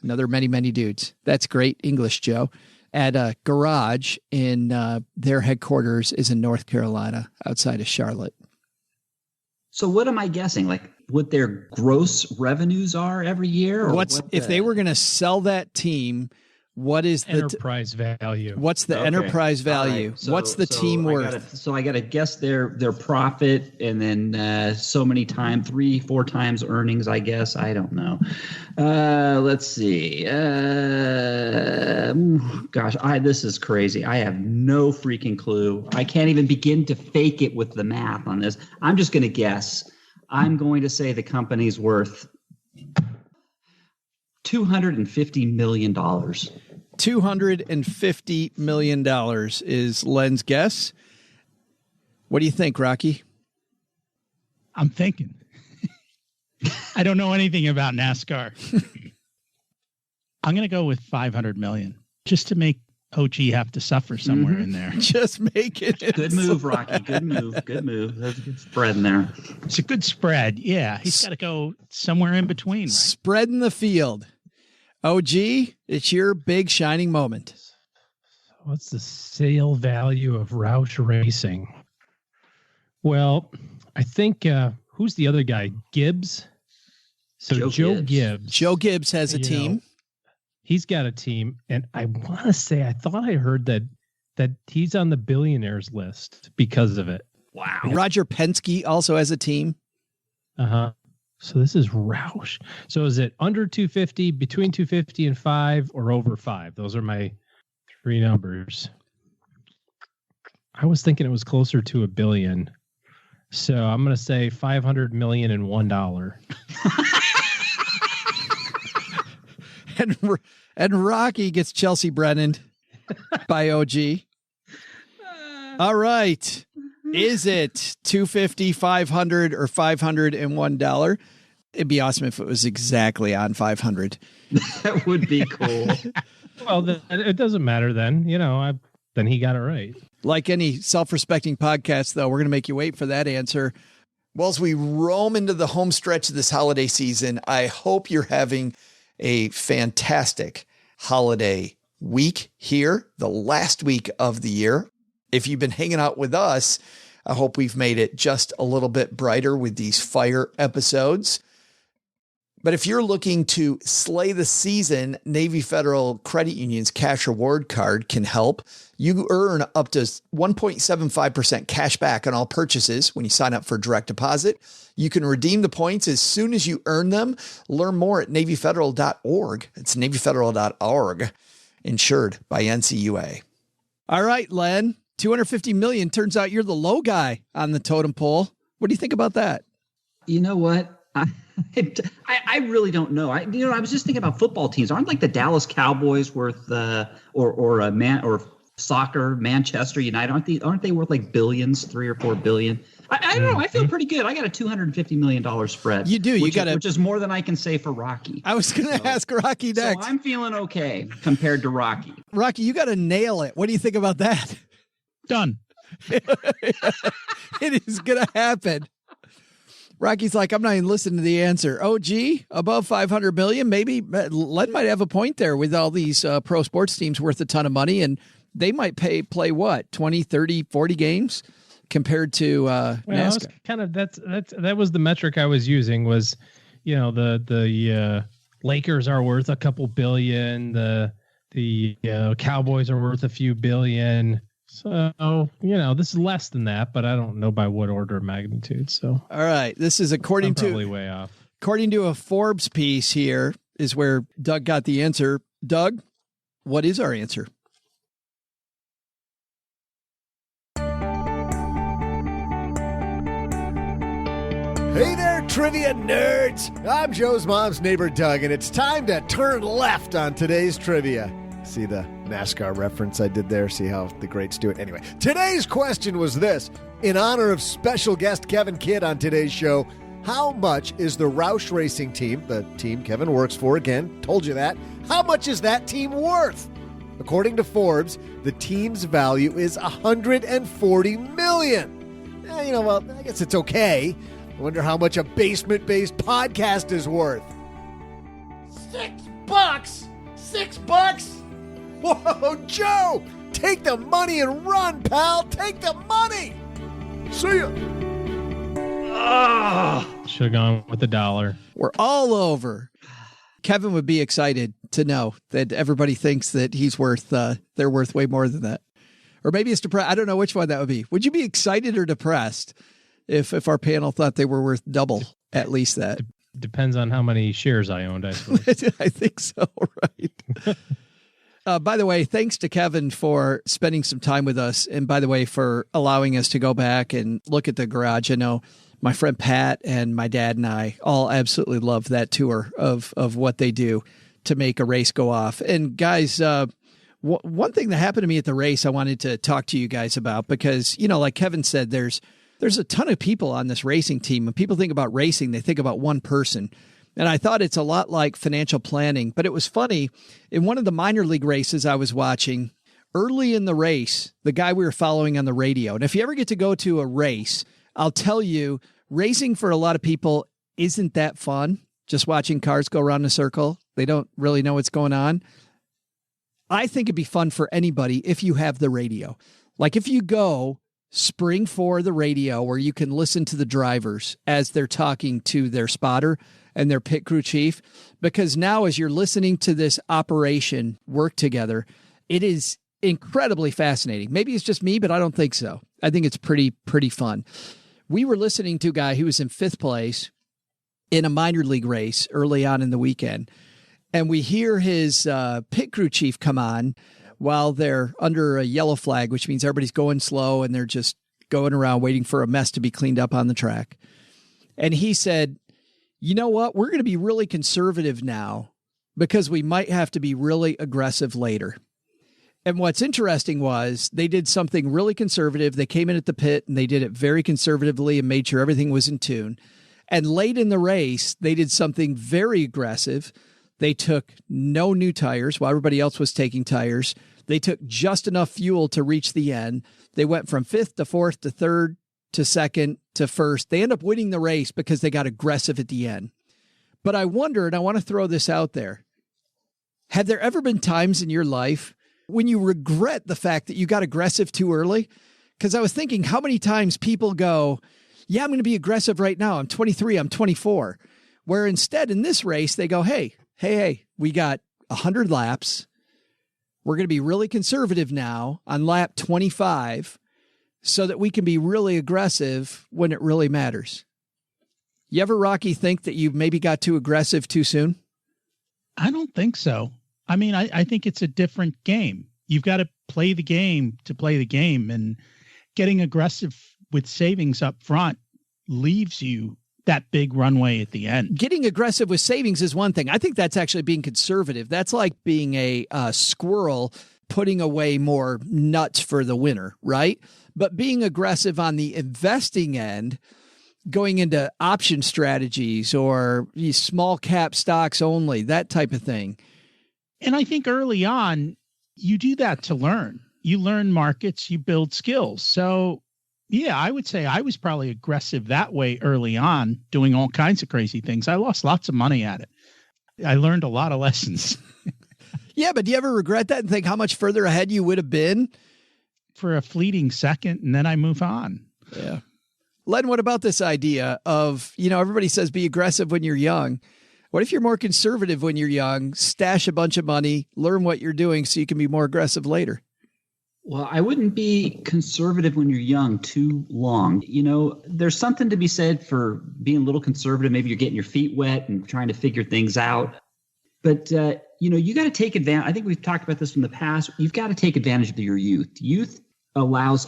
That's great English, Joe. At a garage in their headquarters is in North Carolina, outside of Charlotte. So what am I guessing? Like what their gross revenues are every year? Or if they were going to sell that team? What is the enterprise value? What's the enterprise value? Right. What's the team worth? I got to guess their profit, and then so many times, 3-4 times earnings. I guess I don't know. Let's see. Gosh, this is crazy. I have no freaking clue. I can't even begin to fake it with the math on this. I'm just going to guess. I'm going to say the company's worth $250 million. $250 million is Len's guess. What do you think, Rocky? I'm thinking. I don't know anything about NASCAR. I'm going to go with 500 million just to make OG have to suffer somewhere in there. Just make it. Good move, Rocky. Good move. Good move. There's a good spread in there. It's a good spread. Yeah. He's got to go somewhere in between. Right? Spread in the field. OG, it's your big shining moment. What's the sale value of Roush Racing? Well, I think who's the other guy? Gibbs. So Joe Gibbs. Joe Gibbs has a team. He's got a team, and I want to say I thought I heard that he's on the billionaires list because of it. Wow. Roger Penske also has a team. Uh-huh. So this is Roush. So is it under 250, between 250 and 5, or over 5? Those are my 3 numbers. I was thinking it was closer to $1 billion. So I'm going to say $500 million and $1. and Rocky gets Chelsea Brennan by OG. All right. Is it 250, 500, or $501? It'd be awesome if it was exactly on 500. That would be cool. Well, it doesn't matter then. Then he got it right. Like any self-respecting podcast, though, we're going to make you wait for that answer. Well, as we roam into the home stretch of this holiday season, I hope you're having a fantastic holiday week here, the last week of the year. If you've been hanging out with us, I hope we've made it just a little bit brighter with these fire episodes. But if you're looking to slay the season, Navy Federal Credit Union's cash reward card can help. You earn up to 1.75% cash back on all purchases when you sign up for direct deposit. You can redeem the points as soon as you earn them. Learn more at NavyFederal.org. It's NavyFederal.org, insured by NCUA. All right, Len, 250 million. Turns out you're the low guy on the totem pole. What do you think about that? You know what? I really don't know. I was just thinking about football teams. Aren't like the Dallas Cowboys worth or soccer, Manchester United? Aren't they worth like billions, 3 or 4 billion? I don't know. I feel pretty good. I got a $250 million spread. You do. Which is more than I can say for Rocky. I was going to ask Rocky next. So I'm feeling okay compared to Rocky. Rocky, you got to nail it. What do you think about that? Done. It is going to happen. Rocky's like, I'm not even listening to the answer. Oh, gee, above 500 million, maybe Len might have a point there with all these pro sports teams worth a ton of money, and they might play what, 20, 30, 40 games compared to NASCAR. That was the metric I was using was, the Lakers are worth a couple billion, the Cowboys are worth a few billion. So, this is less than that, but I don't know by what order of magnitude. So, all right. This is according to way off. According to a Forbes piece here is where Doug got the answer. Doug, what is our answer? Hey there, trivia nerds. I'm Joe's mom's neighbor, Doug, and it's time to turn left on today's trivia. See the NASCAR reference I did there? See how the greats do it? Anyway, today's question was this. In honor of special guest Kevin Kidd on today's show, how much is the Roush Racing team, the team Kevin works for, again, told you that, how much is that team worth? According to Forbes, the team's value is $140 million. Well, I guess it's okay. I wonder how much a basement-based podcast is worth. $6? $6? Whoa, Joe! Take the money and run, pal! Take the money! See ya! Should have gone with $1. We're all over. Kevin would be excited to know that everybody thinks that he's worth, they're worth way more than that. Or maybe it's depressed. I don't know which one that would be. Would you be excited or depressed if our panel thought they were worth double at least that? Depends on how many shares I owned, I suppose. I think so, right? By the way, thanks to Kevin for spending some time with us. And by the way, for allowing us to go back and look at the garage. I know my friend Pat and my dad and I all absolutely love that tour of what they do to make a race go off. And guys, one thing that happened to me at the race, I wanted to talk to you guys about because, like Kevin said, there's a ton of people on this racing team. When people think about racing, they think about one person. And I thought it's a lot like financial planning, but it was funny. In one of the minor league races I was watching early in the race, the guy we were following on the radio. And if you ever get to go to a race, I'll tell you, racing for a lot of people isn't that fun. Just watching cars go around in a circle. They don't really know what's going on. I think it'd be fun for anybody if you have the radio. Like if you go spring for the radio where you can listen to the drivers as they're talking to their spotter and their pit crew chief, because now as you're listening to this operation work together, it is incredibly fascinating. Maybe it's just me, but I don't think so. I think it's pretty fun. We were listening to a guy who was in 5th place in a minor league race early on in the weekend. And we hear his pit crew chief come on while they're under a yellow flag, which means everybody's going slow and they're just going around waiting for a mess to be cleaned up on the track. And he said, you know what? We're going to be really conservative now because we might have to be really aggressive later. And what's interesting was they did something really conservative. They came in at the pit and they did it very conservatively and made sure everything was in tune. And late in the race, they did something very aggressive. They took no new tires while everybody else was taking tires. They took just enough fuel to reach the end. They went from 5th to 4th to 3rd to 2nd to 1st. They end up winning the race because they got aggressive at the end. But I wonder, and I want to throw this out there, have there ever been times in your life when you regret the fact that you got aggressive too early? Because I was thinking how many times people go, yeah, I'm going to be aggressive right now. I'm 23, I'm 24. Where instead in this race, they go, hey, we got 100 laps. We're going to be really conservative now on lap 25 so that we can be really aggressive when it really matters. You ever, Rocky, think that you maybe got too aggressive too soon? I don't think so. I mean, I think it's a different game. You've got to play the game to play the game, and getting aggressive with savings up front leaves you that big runway at the end. Getting aggressive with savings is one thing. I think that's actually being conservative. That's like being a squirrel putting away more nuts for the winter, right? But being aggressive on the investing end, going into option strategies or these small cap stocks only, that type of thing. And I think early on, you do that to learn. You learn markets, you build skills. So yeah, I would say I was probably aggressive that way early on, doing all kinds of crazy things. I lost lots of money at it. I learned a lot of lessons. Yeah, but do you ever regret that and think how much further ahead you would have been? For a fleeting second, and then I move on. Yeah. Len, what about this idea of, everybody says be aggressive when you're young. What if you're more conservative when you're young, stash a bunch of money, learn what you're doing so you can be more aggressive later? Well, I wouldn't be conservative when you're young too long. There's something to be said for being a little conservative. Maybe you're getting your feet wet and trying to figure things out. But, you got to take advantage. I think we've talked about this in the past. You've got to take advantage of your youth. Youth allows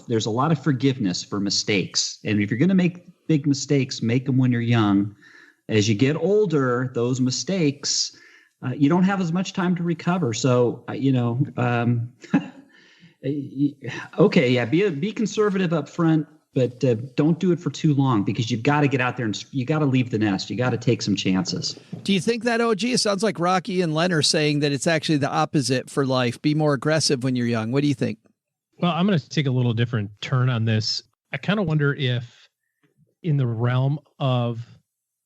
there's a lot of forgiveness for mistakes. And if you're going to make big mistakes, make them when you're young. As you get older, those mistakes, you don't have as much time to recover. So, okay, yeah, be conservative up front, but don't do it for too long because you've got to get out there and you got to leave the nest. You got to take some chances. Do you think that, OG? It sounds like Rocky and Len are saying that it's actually the opposite for life. Be more aggressive when you're young. What do you think? Well, I'm going to take a little different turn on this. I kind of wonder if in the realm of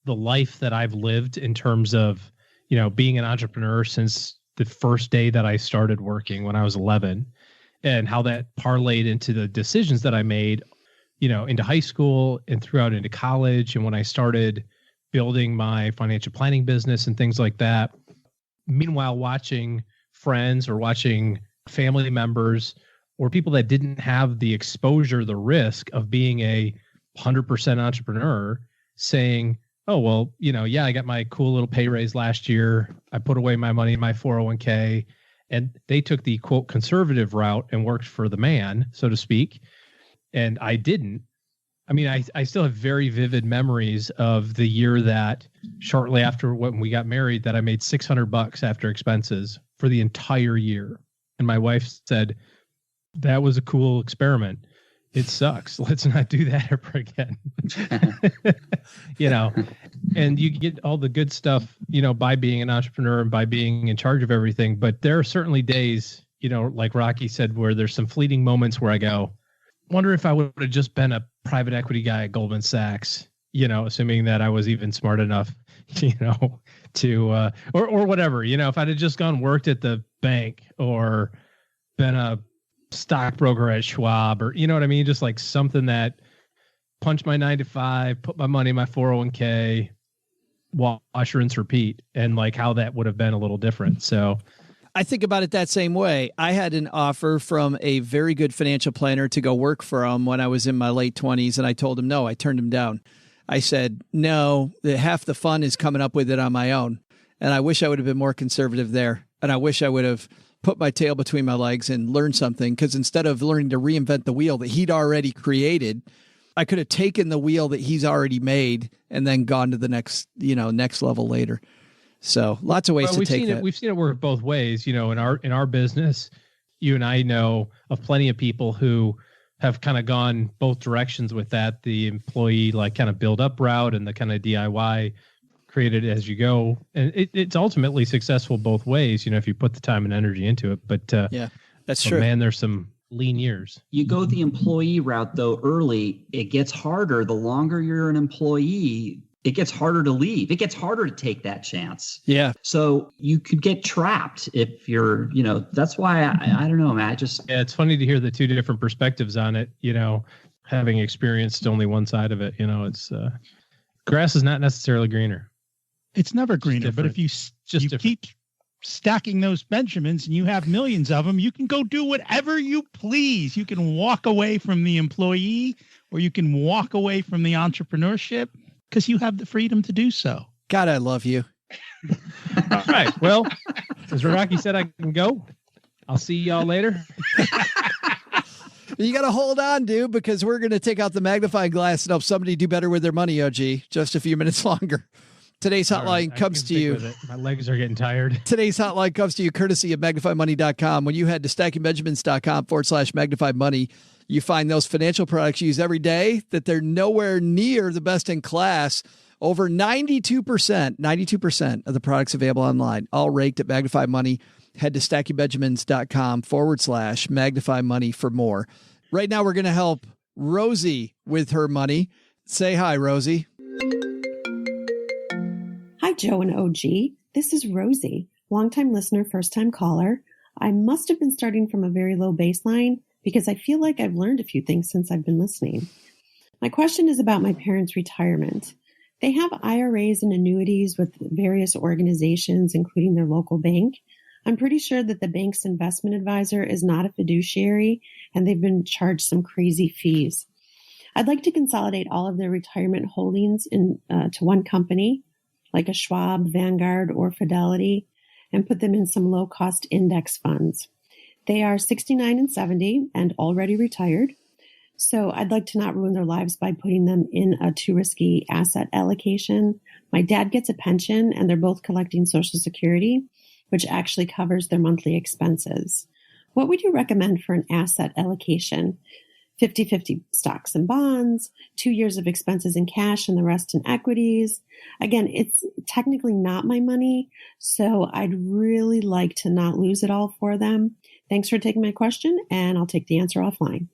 the life that I've lived in terms of, being an entrepreneur since the first day that I started working when I was 11, and how that parlayed into the decisions that I made, into high school and throughout into college. And when I started building my financial planning business and things like that, meanwhile, watching friends or watching family members or people that didn't have the exposure, the risk of being a 100% entrepreneur saying, oh, well, I got my cool little pay raise last year. I put away my money in my 401k, and they took the quote conservative route and worked for the man, so to speak. And I didn't. I mean, I still have very vivid memories of the year that shortly after when we got married, that I made $600 after expenses for the entire year. And my wife said, that was a cool experiment. It sucks. Let's not do that ever again. And you get all the good stuff, by being an entrepreneur and by being in charge of everything. But there are certainly days, like Rocky said, where there's some fleeting moments where I go, wonder if I would have just been a private equity guy at Goldman Sachs, assuming that I was even smart enough, to, or whatever, if I'd have just worked at the bank or been a stockbroker at Schwab, or, what I mean? Just like something that punched my 9 to 5, put my money in my 401k, wash, rinse, repeat, and like how that would have been a little different. So I think about it that same way. I had an offer from a very good financial planner to go work for him when I was in my late 20s, and I told him no. I turned him down. I said, no, half the fun is coming up with it on my own. And I wish I would have been more conservative there. And I wish I would have put my tail between my legs and learned something, because instead of learning to reinvent the wheel that he'd already created, I could have taken the wheel that he's already made and then gone to the next level later. So lots of ways to take that. We've seen it work both ways. In our business, you and I know of plenty of people who have kind of gone both directions with that. The employee kind of build up route and the kind of DIY created as you go. And it's ultimately successful both ways, if you put the time and energy into it. But yeah, that's true. Man, there's some lean years. You go the employee route though early, it gets harder. The longer you're an employee, it gets harder to leave. It gets harder to take that chance. Yeah. So you could get trapped if you're, that's why I don't know, man. Yeah, it's funny to hear the two different perspectives on it, having experienced only one side of it, it's grass is not necessarily greener. It's never greener, but if you keep stacking those Benjamins and you have millions of them, you can go do whatever you please. You can walk away from the employee, or you can walk away from the entrepreneurship, because you have the freedom to do so. God, I love you. All right. Well, as Rocky said, I can go. I'll see y'all later. You got to hold on, dude, because we're going to take out the magnifying glass and help somebody do better with their money, OG. Just a few minutes longer. Today's hotline comes to you. My legs are getting tired. Today's hotline comes to you courtesy of MagnifyMoney.com. When you head to stackingbenjamins.com/magnifymoney, you find those financial products you use every day that they're nowhere near the best in class. Over 92% of the products available online, all raked at Magnify Money. Head to stackingbenjamins.com/Magnify Money for more. Right now, we're going to help Rosie with her money. Say hi, Rosie. Hi, Joe and OG. This is Rosie, longtime listener, first-time caller. I must have been starting from a very low baseline because I feel like I've learned a few things since I've been listening. My question is about my parents' retirement. They have IRAs and annuities with various organizations, including their local bank. I'm pretty sure that the bank's investment advisor is not a fiduciary, and they've been charged some crazy fees. I'd like to consolidate all of their retirement holdings to one company, like a Schwab, Vanguard, or Fidelity, and put them in some low-cost index funds. They are 69 and 70 and already retired, so I'd like to not ruin their lives by putting them in a too risky asset allocation. My dad gets a pension, and they're both collecting Social Security, which actually covers their monthly expenses. What would you recommend for an asset allocation? 50-50 stocks and bonds, 2 years of expenses in cash and the rest in equities. Again, it's technically not my money, so I'd really like to not lose it all for them. Thanks for taking my question, and I'll take the answer offline.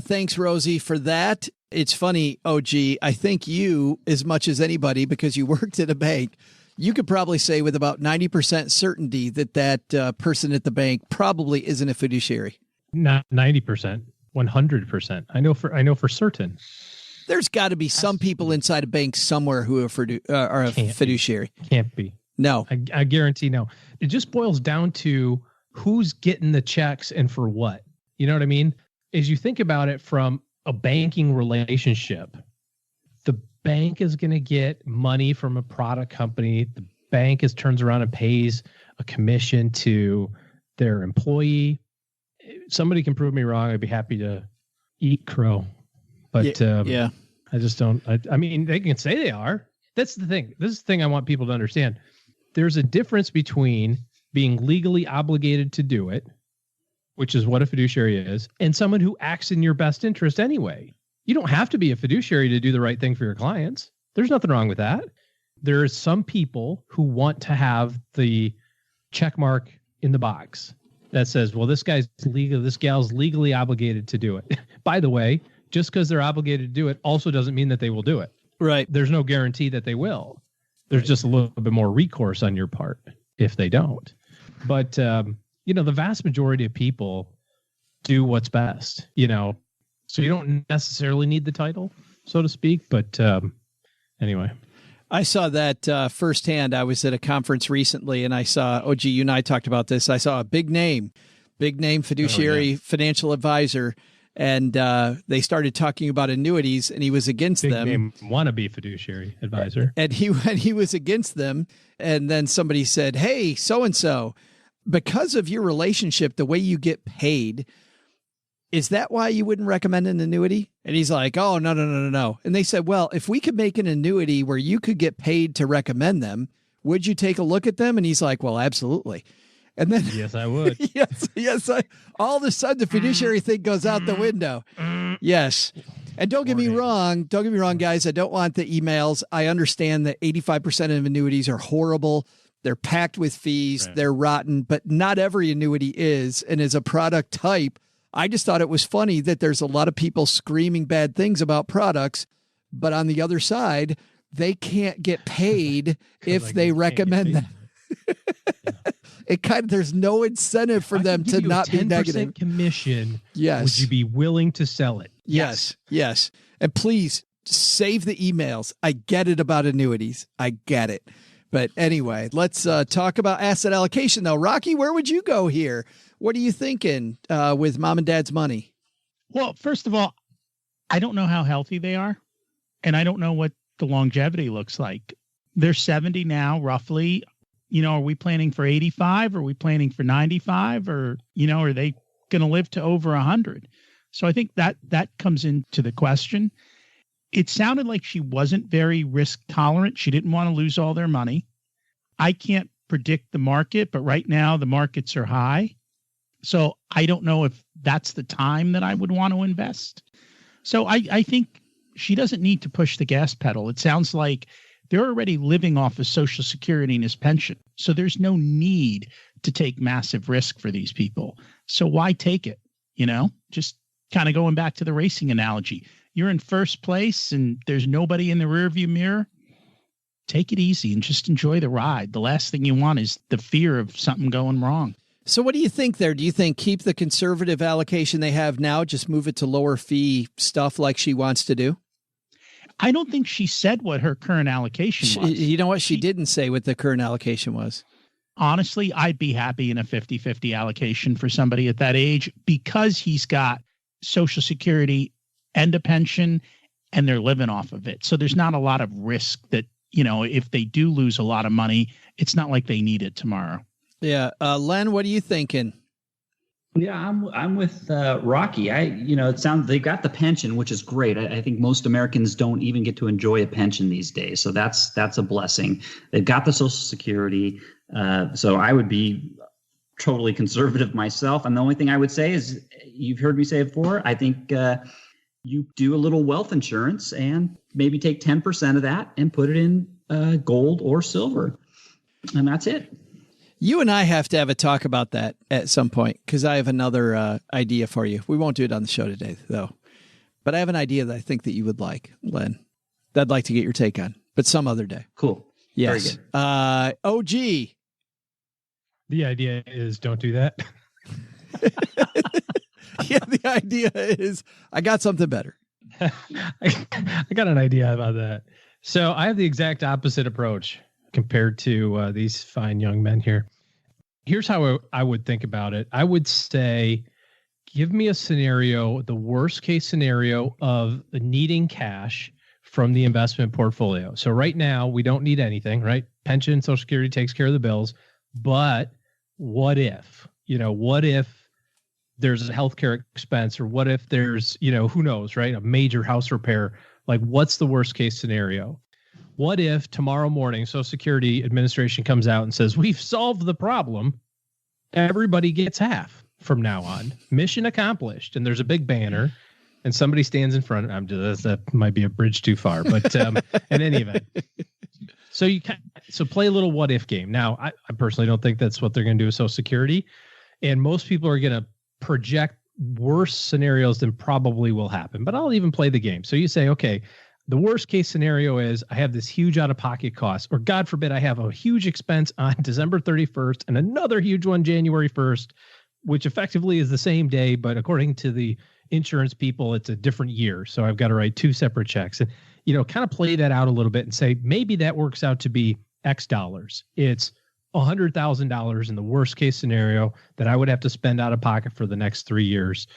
Thanks, Rosie, for that. It's funny, OG, I think you, as much as anybody, because you worked at a bank, you could probably say with about 90% certainty that person at the bank probably isn't a fiduciary. Not 90%. 100%. I know for certain. There's got to be some people inside a bank somewhere who are a fiduciary. Can't be. No. I guarantee no. It just boils down to who's getting the checks and for what. You know what I mean? As you think about it from a banking relationship, the bank is going to get money from a product company. The bank turns around and pays a commission to their employee. Somebody can prove me wrong. I'd be happy to eat crow. But yeah. I just don't. I mean, they can say they are. That's the thing. This is the thing I want people to understand. There's a difference between being legally obligated to do it, which is what a fiduciary is, and someone who acts in your best interest anyway. You don't have to be a fiduciary to do the right thing for your clients. There's nothing wrong with that. There are some people who want to have the check mark in the box that says, well, this gal's legally obligated to do it. By the way, just because they're obligated to do it also doesn't mean that they will do it. Right. There's no guarantee that they will. There's just a little bit more recourse on your part if they don't. But, the vast majority of people do what's best, so you don't necessarily need the title, so to speak. But anyway. I saw that firsthand. I was at a conference recently and I saw, you and I talked about this. I saw a big name fiduciary financial advisor. And they started talking about annuities, and he was against them. Big name wannabe fiduciary advisor. And he was against them. And then somebody said, hey, so-and-so, because of your relationship, the way you get paid, is that why you wouldn't recommend an annuity? And he's like, oh, no. And they said, well, if we could make an annuity where you could get paid to recommend them, would you take a look at them? And he's like, well, absolutely. And then, yes, I would. yes. All of a sudden, the fiduciary thing goes out the window. Yes. And don't get me wrong, guys. I don't want the emails. I understand that 85% of annuities are horrible. They're packed with fees. Right. They're rotten, but not every annuity is. And as a product type, I just thought it was funny that there's a lot of people screaming bad things about products, but on the other side, they can't get paid if they recommend them. There's no incentive for them to not be negative. Commission. Yes. Would you be willing to sell it? Yes. And please save the emails. I get it about annuities. I get it. But anyway, let's talk about asset allocation though. Rocky, where would you go here? What are you thinking with mom and dad's money? Well, first of all, I don't know how healthy they are, and I don't know what the longevity looks like. They're 70 now, roughly. Are we planning for 85? Are we planning for 95? Or, are they going to live to over 100? So I think that comes into the question. It sounded like she wasn't very risk tolerant. She didn't want to lose all their money. I can't predict the market, but right now the markets are high. So I don't know if that's the time that I would want to invest. So I think she doesn't need to push the gas pedal. It sounds like they're already living off of Social Security and his pension. So there's no need to take massive risk for these people. So why take it? Just kind of going back to the racing analogy. You're in first place and there's nobody in the rearview mirror. Take it easy and just enjoy the ride. The last thing you want is the fear of something going wrong. So what do you think there? Do you think keep the conservative allocation they have now, just move it to lower fee stuff like she wants to do? I don't think she said what her current allocation was. You know what? She didn't say what the current allocation was. Honestly, I'd be happy in a 50-50 allocation for somebody at that age because he's got Social Security and a pension and they're living off of it. So there's not a lot of risk that, if they do lose a lot of money, it's not like they need it tomorrow. Yeah. Len, what are you thinking? Yeah, I'm with Rocky. It sounds they've got the pension, which is great. I think most Americans don't even get to enjoy a pension these days, so that's a blessing. They've got the Social Security, so I would be totally conservative myself. And the only thing I would say is, you've heard me say it before, I think you do a little wealth insurance and maybe take 10% of that and put it in gold or silver, and that's it. You and I have to have a talk about that at some point because I have another idea for you. We won't do it on the show today, though. But I have an idea that I think that you would like, Len, that I'd like to get your take on, but some other day. Cool. Yes. Very good. OG. The idea is don't do that. the idea is I got something better. I got an idea about that. So I have the exact opposite approach compared to these fine young men here. Here's how I would think about it. I would say, give me a scenario, the worst case scenario of needing cash from the investment portfolio. So right now we don't need anything, right? Pension, Social Security takes care of the bills. But what if, what if there's a healthcare expense, or what if there's, who knows, right? A major house repair. Like, what's the worst case scenario? What if tomorrow morning Social Security Administration comes out and says, we've solved the problem. Everybody gets half from now on. Mission accomplished. And there's a big banner and somebody stands in front. That might be a bridge too far, but in any event. So play a little what if game. Now, I personally don't think that's what they're going to do with Social Security. And most people are going to project worse scenarios than probably will happen, but I'll even play the game. So you say, okay, the worst case scenario is I have this huge out-of-pocket cost, or God forbid, I have a huge expense on December 31st and another huge one January 1st, which effectively is the same day, but according to the insurance people, it's a different year. So I've got to write two separate checks and, kind of play that out a little bit and say, maybe that works out to be X dollars. It's $100,000 in the worst case scenario that I would have to spend out of pocket for the next 3 years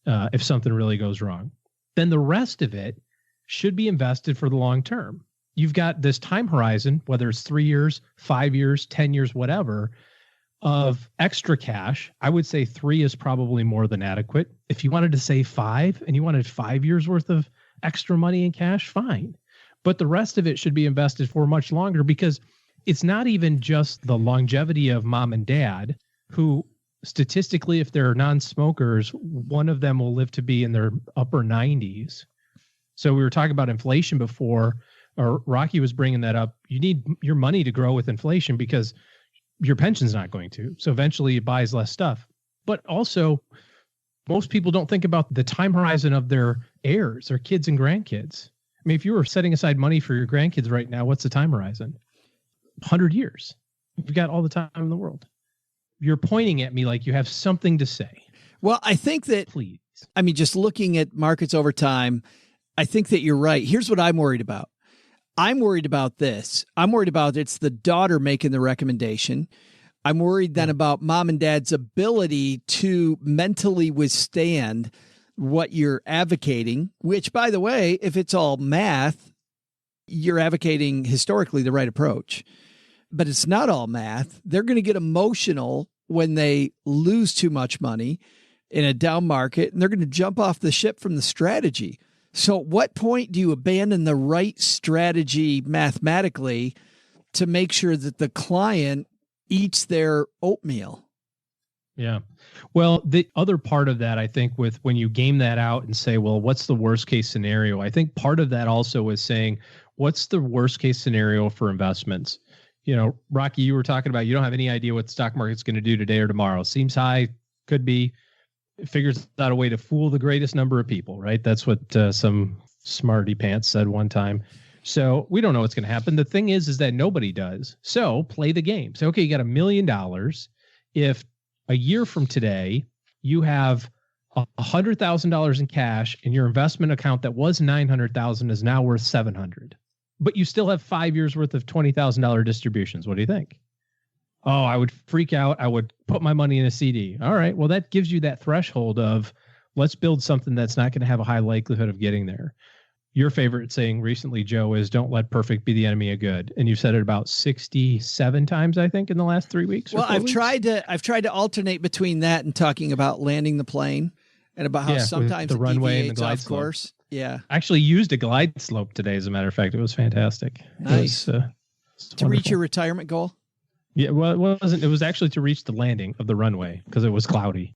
if something really goes wrong. Then the rest of it should be invested for the long term. You've got this time horizon, whether it's 3 years, 5 years, 10 years, whatever, of extra cash. I would say 3 is probably more than adequate. If you wanted to save 5 and you wanted 5 years worth of extra money in cash, fine. But the rest of it should be invested for much longer, because it's not even just the longevity of mom and dad, who statistically, if they're non-smokers, one of them will live to be in their upper 90s. So we were talking about inflation before, or Rocky was bringing that up. You need your money to grow with inflation because your pension's not going to. So eventually it buys less stuff. But also, most people don't think about the time horizon of their heirs, their kids and grandkids. I mean, if you were setting aside money for your grandkids right now, what's the time horizon? 100 years. You've got all the time in the world. You're pointing at me like you have something to say. Well, I think that, please. I mean, just looking at markets over time, I think that you're right. Here's what I'm worried about. I'm worried about this. I'm worried about it's the daughter making the recommendation. I'm worried then about mom and dad's ability to mentally withstand what you're advocating, which, by the way, if it's all math, you're advocating historically the right approach. But it's not all math. They're going to get emotional when they lose too much money in a down market, and they're going to jump off the ship from the strategy. So at what point do you abandon the right strategy mathematically to make sure that the client eats their oatmeal? Yeah. Well, the other part of that, I think, with when you game that out and say, well, what's the worst case scenario? I think part of that also is saying, what's the worst case scenario for investments? Rocky, you were talking about, you don't have any idea what the stock market's going to do today or tomorrow. Seems high, could be. It figures out a way to fool the greatest number of people, right? That's what some smarty pants said one time. So we don't know what's going to happen. The thing is that nobody does. So play the game. So, okay, you got $1 million. If a year from today, you have $100,000 in cash and your investment account that was $900,000 is now worth $700,000, but you still have 5 years worth of $20,000 distributions. What do you think? Oh, I would freak out. I would put my money in a CD. All right. Well, that gives you that threshold of let's build something that's not going to have a high likelihood of getting there. Your favorite saying recently, Joe, is don't let perfect be the enemy of good. And you've said it about 67 times, I think, in the last 3 weeks. Well, I've tried to alternate between that and talking about landing the plane and about how sometimes the runway and the glide off course. Yeah. I actually used a glide slope today, as a matter of fact. It was fantastic. Nice. To reach your retirement goal? Yeah, well, it wasn't. It was actually to reach the landing of the runway because it was cloudy.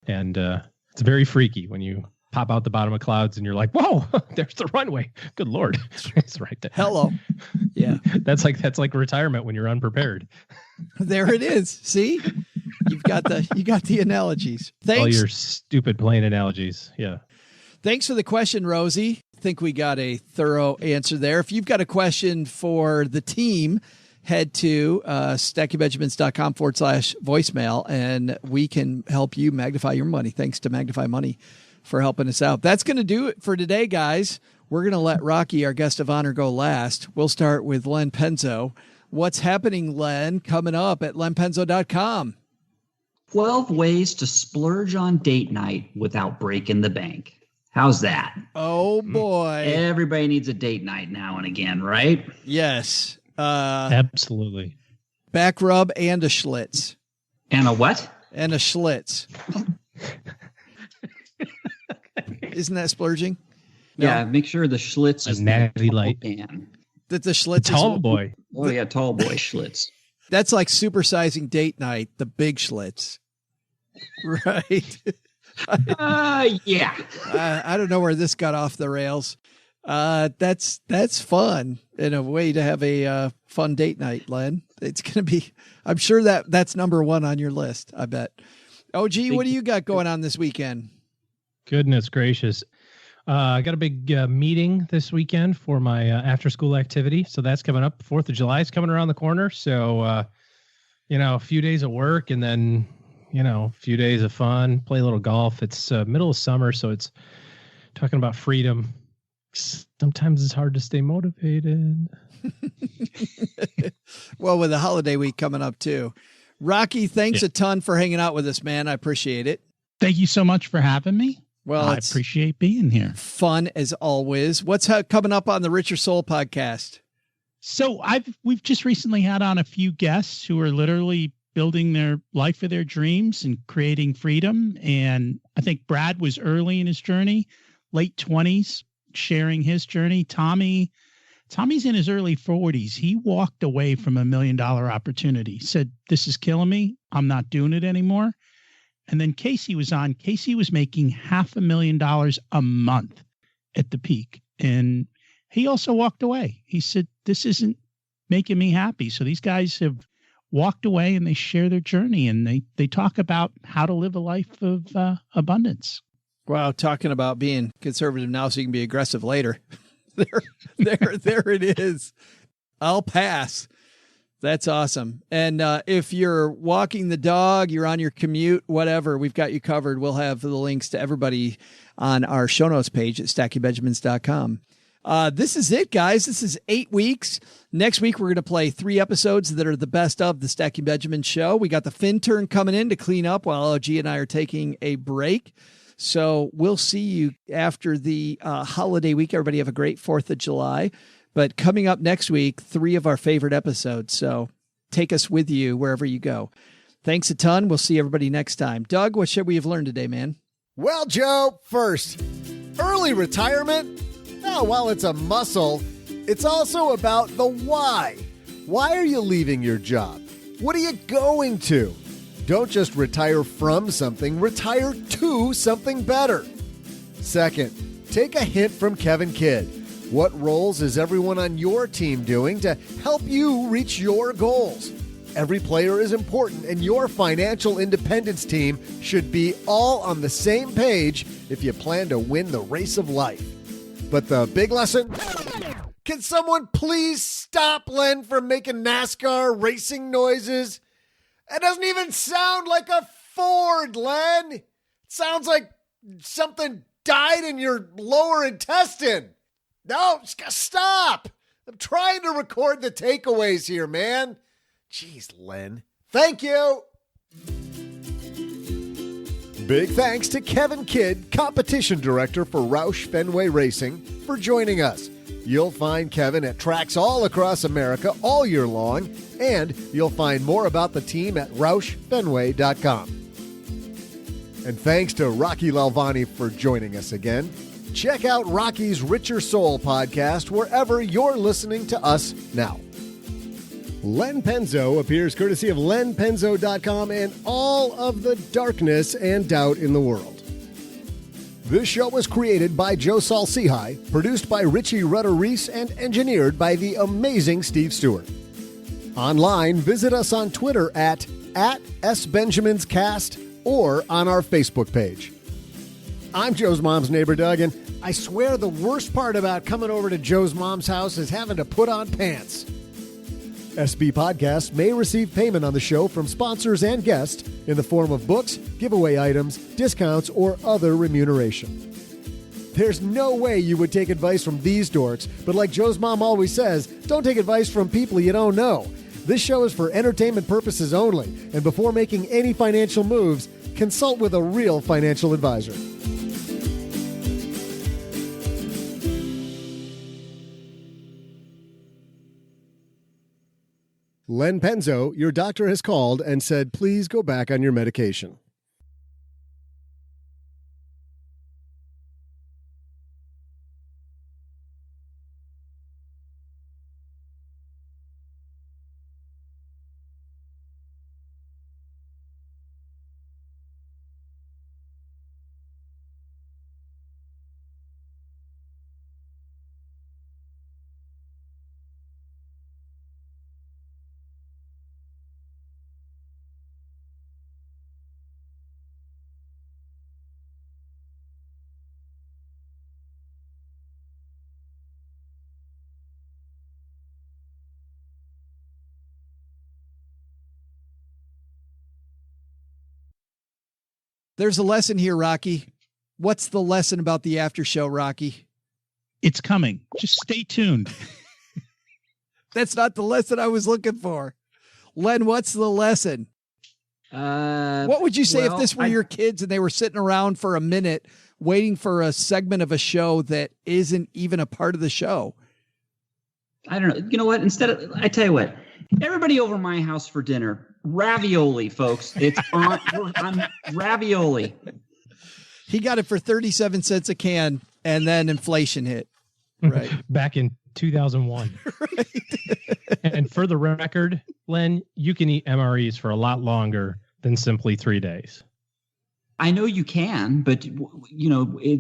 And it's very freaky when you pop out the bottom of clouds and you're like, whoa, there's the runway. Good Lord. It's right there. Hello. Yeah. That's like retirement when you're unprepared. There it is. See? You got the analogies. Thanks. All your stupid plane analogies. Yeah. Thanks for the question, Rosie. I think we got a thorough answer there. If you've got a question for the team, head to stackybenjamins.com/voicemail, and we can help you magnify your money. Thanks to Magnify Money for helping us out. That's going to do it for today, guys. We're going to let Rocky, our guest of honor, go last. We'll start with Len Penzo. What's happening, Len, coming up at lenpenzo.com? 12 ways to splurge on date night without breaking the bank. How's that? Oh, boy. Everybody needs a date night now and again, right? Yes. Absolutely. Back rub and a Schlitz. And a what? And a Schlitz. Isn't that splurging? No? Yeah, make sure the Schlitz is natty light. That the Schlitz tall boy. Oh, yeah, tall boy Schlitz. That's like supersizing date night, the big Schlitz. Right? Yeah. I don't know where this got off the rails. That's fun in a way to have a fun date night, Len. It's going to be, I'm sure that's number one on your list, I bet. OG, what do you got going on this weekend? Goodness gracious. I got a big meeting this weekend for my after-school activity. So that's coming up. 4th of July is coming around the corner. So, a few days of work and then, a few days of fun, play a little golf. It's middle of summer, so it's talking about freedom. Sometimes it's hard to stay motivated. Well, with the holiday week coming up, too. Rocky, thanks a ton for hanging out with us, man. I appreciate it. Thank you so much for having me. Well, I appreciate being here. Fun as always. What's coming up on the Richer Soul podcast? So we've just recently had on a few guests who are literally building their life of their dreams and creating freedom. And I think Brad was early in his journey, late 20s, sharing his journey. Tommy's in his early 40s. He walked away from $1 million opportunity, said, "This is killing me. I'm not doing it anymore." And then Casey was on. Casey was making $500,000 a month at the peak. And he also walked away. He said, "This isn't making me happy." So these guys have walked away and they share their journey and they talk about how to live a life of abundance. Wow. Talking about being conservative now so you can be aggressive later. there it is. I'll pass. That's awesome. And if you're walking the dog, you're on your commute, whatever, we've got you covered. We'll have the links to everybody on our show notes page at stackybenjamins.com. This is it, guys. This is 8 weeks. Next week, we're going to play 3 episodes that are the best of the Stacky Benjamin show. We got the Fin turn coming in to clean up while OG and I are taking a break. So we'll see you after the holiday week. Everybody have a great 4th of July. But coming up next week, 3 of our favorite episodes. So take us with you wherever you go. Thanks a ton. We'll see everybody next time. Doug, what should we have learned today, man? Well, Joe, first, early retirement, while it's a muscle, it's also about the why. Why are you leaving your job? What are you going to? Don't just retire from something, retire to something better. Second, take a hint from Kevin Kidd. What roles is everyone on your team doing to help you reach your goals? Every player is important, and your financial independence team should be all on the same page if you plan to win the race of life. But the big lesson? Can someone please stop Len from making NASCAR racing noises? It doesn't even sound like a Ford, Len. It sounds like something died in your lower intestine. No, stop. I'm trying to record the takeaways here, man. Jeez, Len. Thank you. Big thanks to Kevin Kidd, competition director for Roush Fenway Racing, for joining us. You'll find Kevin at tracks all across America all year long, and you'll find more about the team at RoushFenway.com. And thanks to Rocky Lalvani for joining us again. Check out Rocky's Richer Soul podcast wherever you're listening to us now. Len Penzo appears courtesy of LenPenzo.com and all of the darkness and doubt in the world. This show was created by Joe Saul-Sehy, produced by Richie Rutter-Reese, and engineered by the amazing Steve Stewart. Online, visit us on Twitter at @SBenjaminsCast or on our Facebook page. I'm Joe's mom's neighbor, Doug, and I swear the worst part about coming over to Joe's mom's house is having to put on pants. SB Podcasts may receive payment on the show from sponsors and guests in the form of books, giveaway items, discounts, or other remuneration. There's no way you would take advice from these dorks, but like Joe's mom always says, don't take advice from people you don't know. This show is for entertainment purposes only, and before making any financial moves, consult with a real financial advisor. Len Penzo, your doctor has called and said, please go back on your medication. There's a lesson here, Rocky. What's the lesson about the after show, Rocky? It's coming. Just stay tuned. That's not the lesson I was looking for. Len, what's the lesson? What would you say if this were your kids and they were sitting around for a minute waiting for a segment of a show that isn't even a part of the show? I don't know. You know what? I tell you what, everybody over my house for dinner, ravioli, folks. It's on ravioli. He got it for 37 cents a can, and then inflation hit. Right. Back in 2001. Right. And for the record, Len, you can eat MREs for a lot longer than simply 3 days. I know you can, but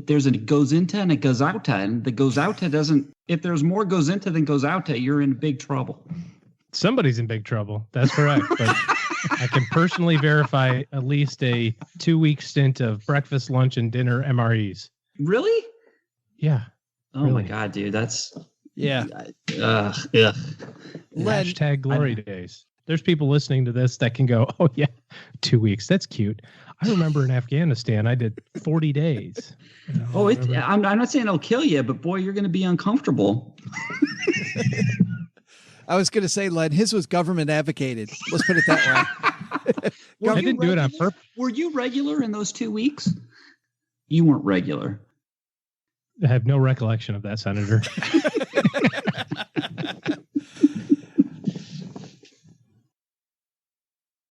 there's a goes into and a goes out, and the goes out doesn't. If there's more goes into than goes out, you're in big trouble. Somebody's in big trouble. That's correct. But I can personally verify at least a 2-week stint of breakfast, lunch, and dinner MREs. Really? Yeah. Oh really. My God, dude. That's yeah. Hashtag glory days. There's people listening to this that can go, oh yeah, 2 weeks. That's cute. I remember in Afghanistan, I did 40 days. I'm not saying it'll kill you, but boy, you're going to be uncomfortable. I was going to say, Len, his was government advocated. Let's put it that way. I didn't do it on purpose. Were you regular in those 2 weeks? You weren't regular. I have no recollection of that, Senator.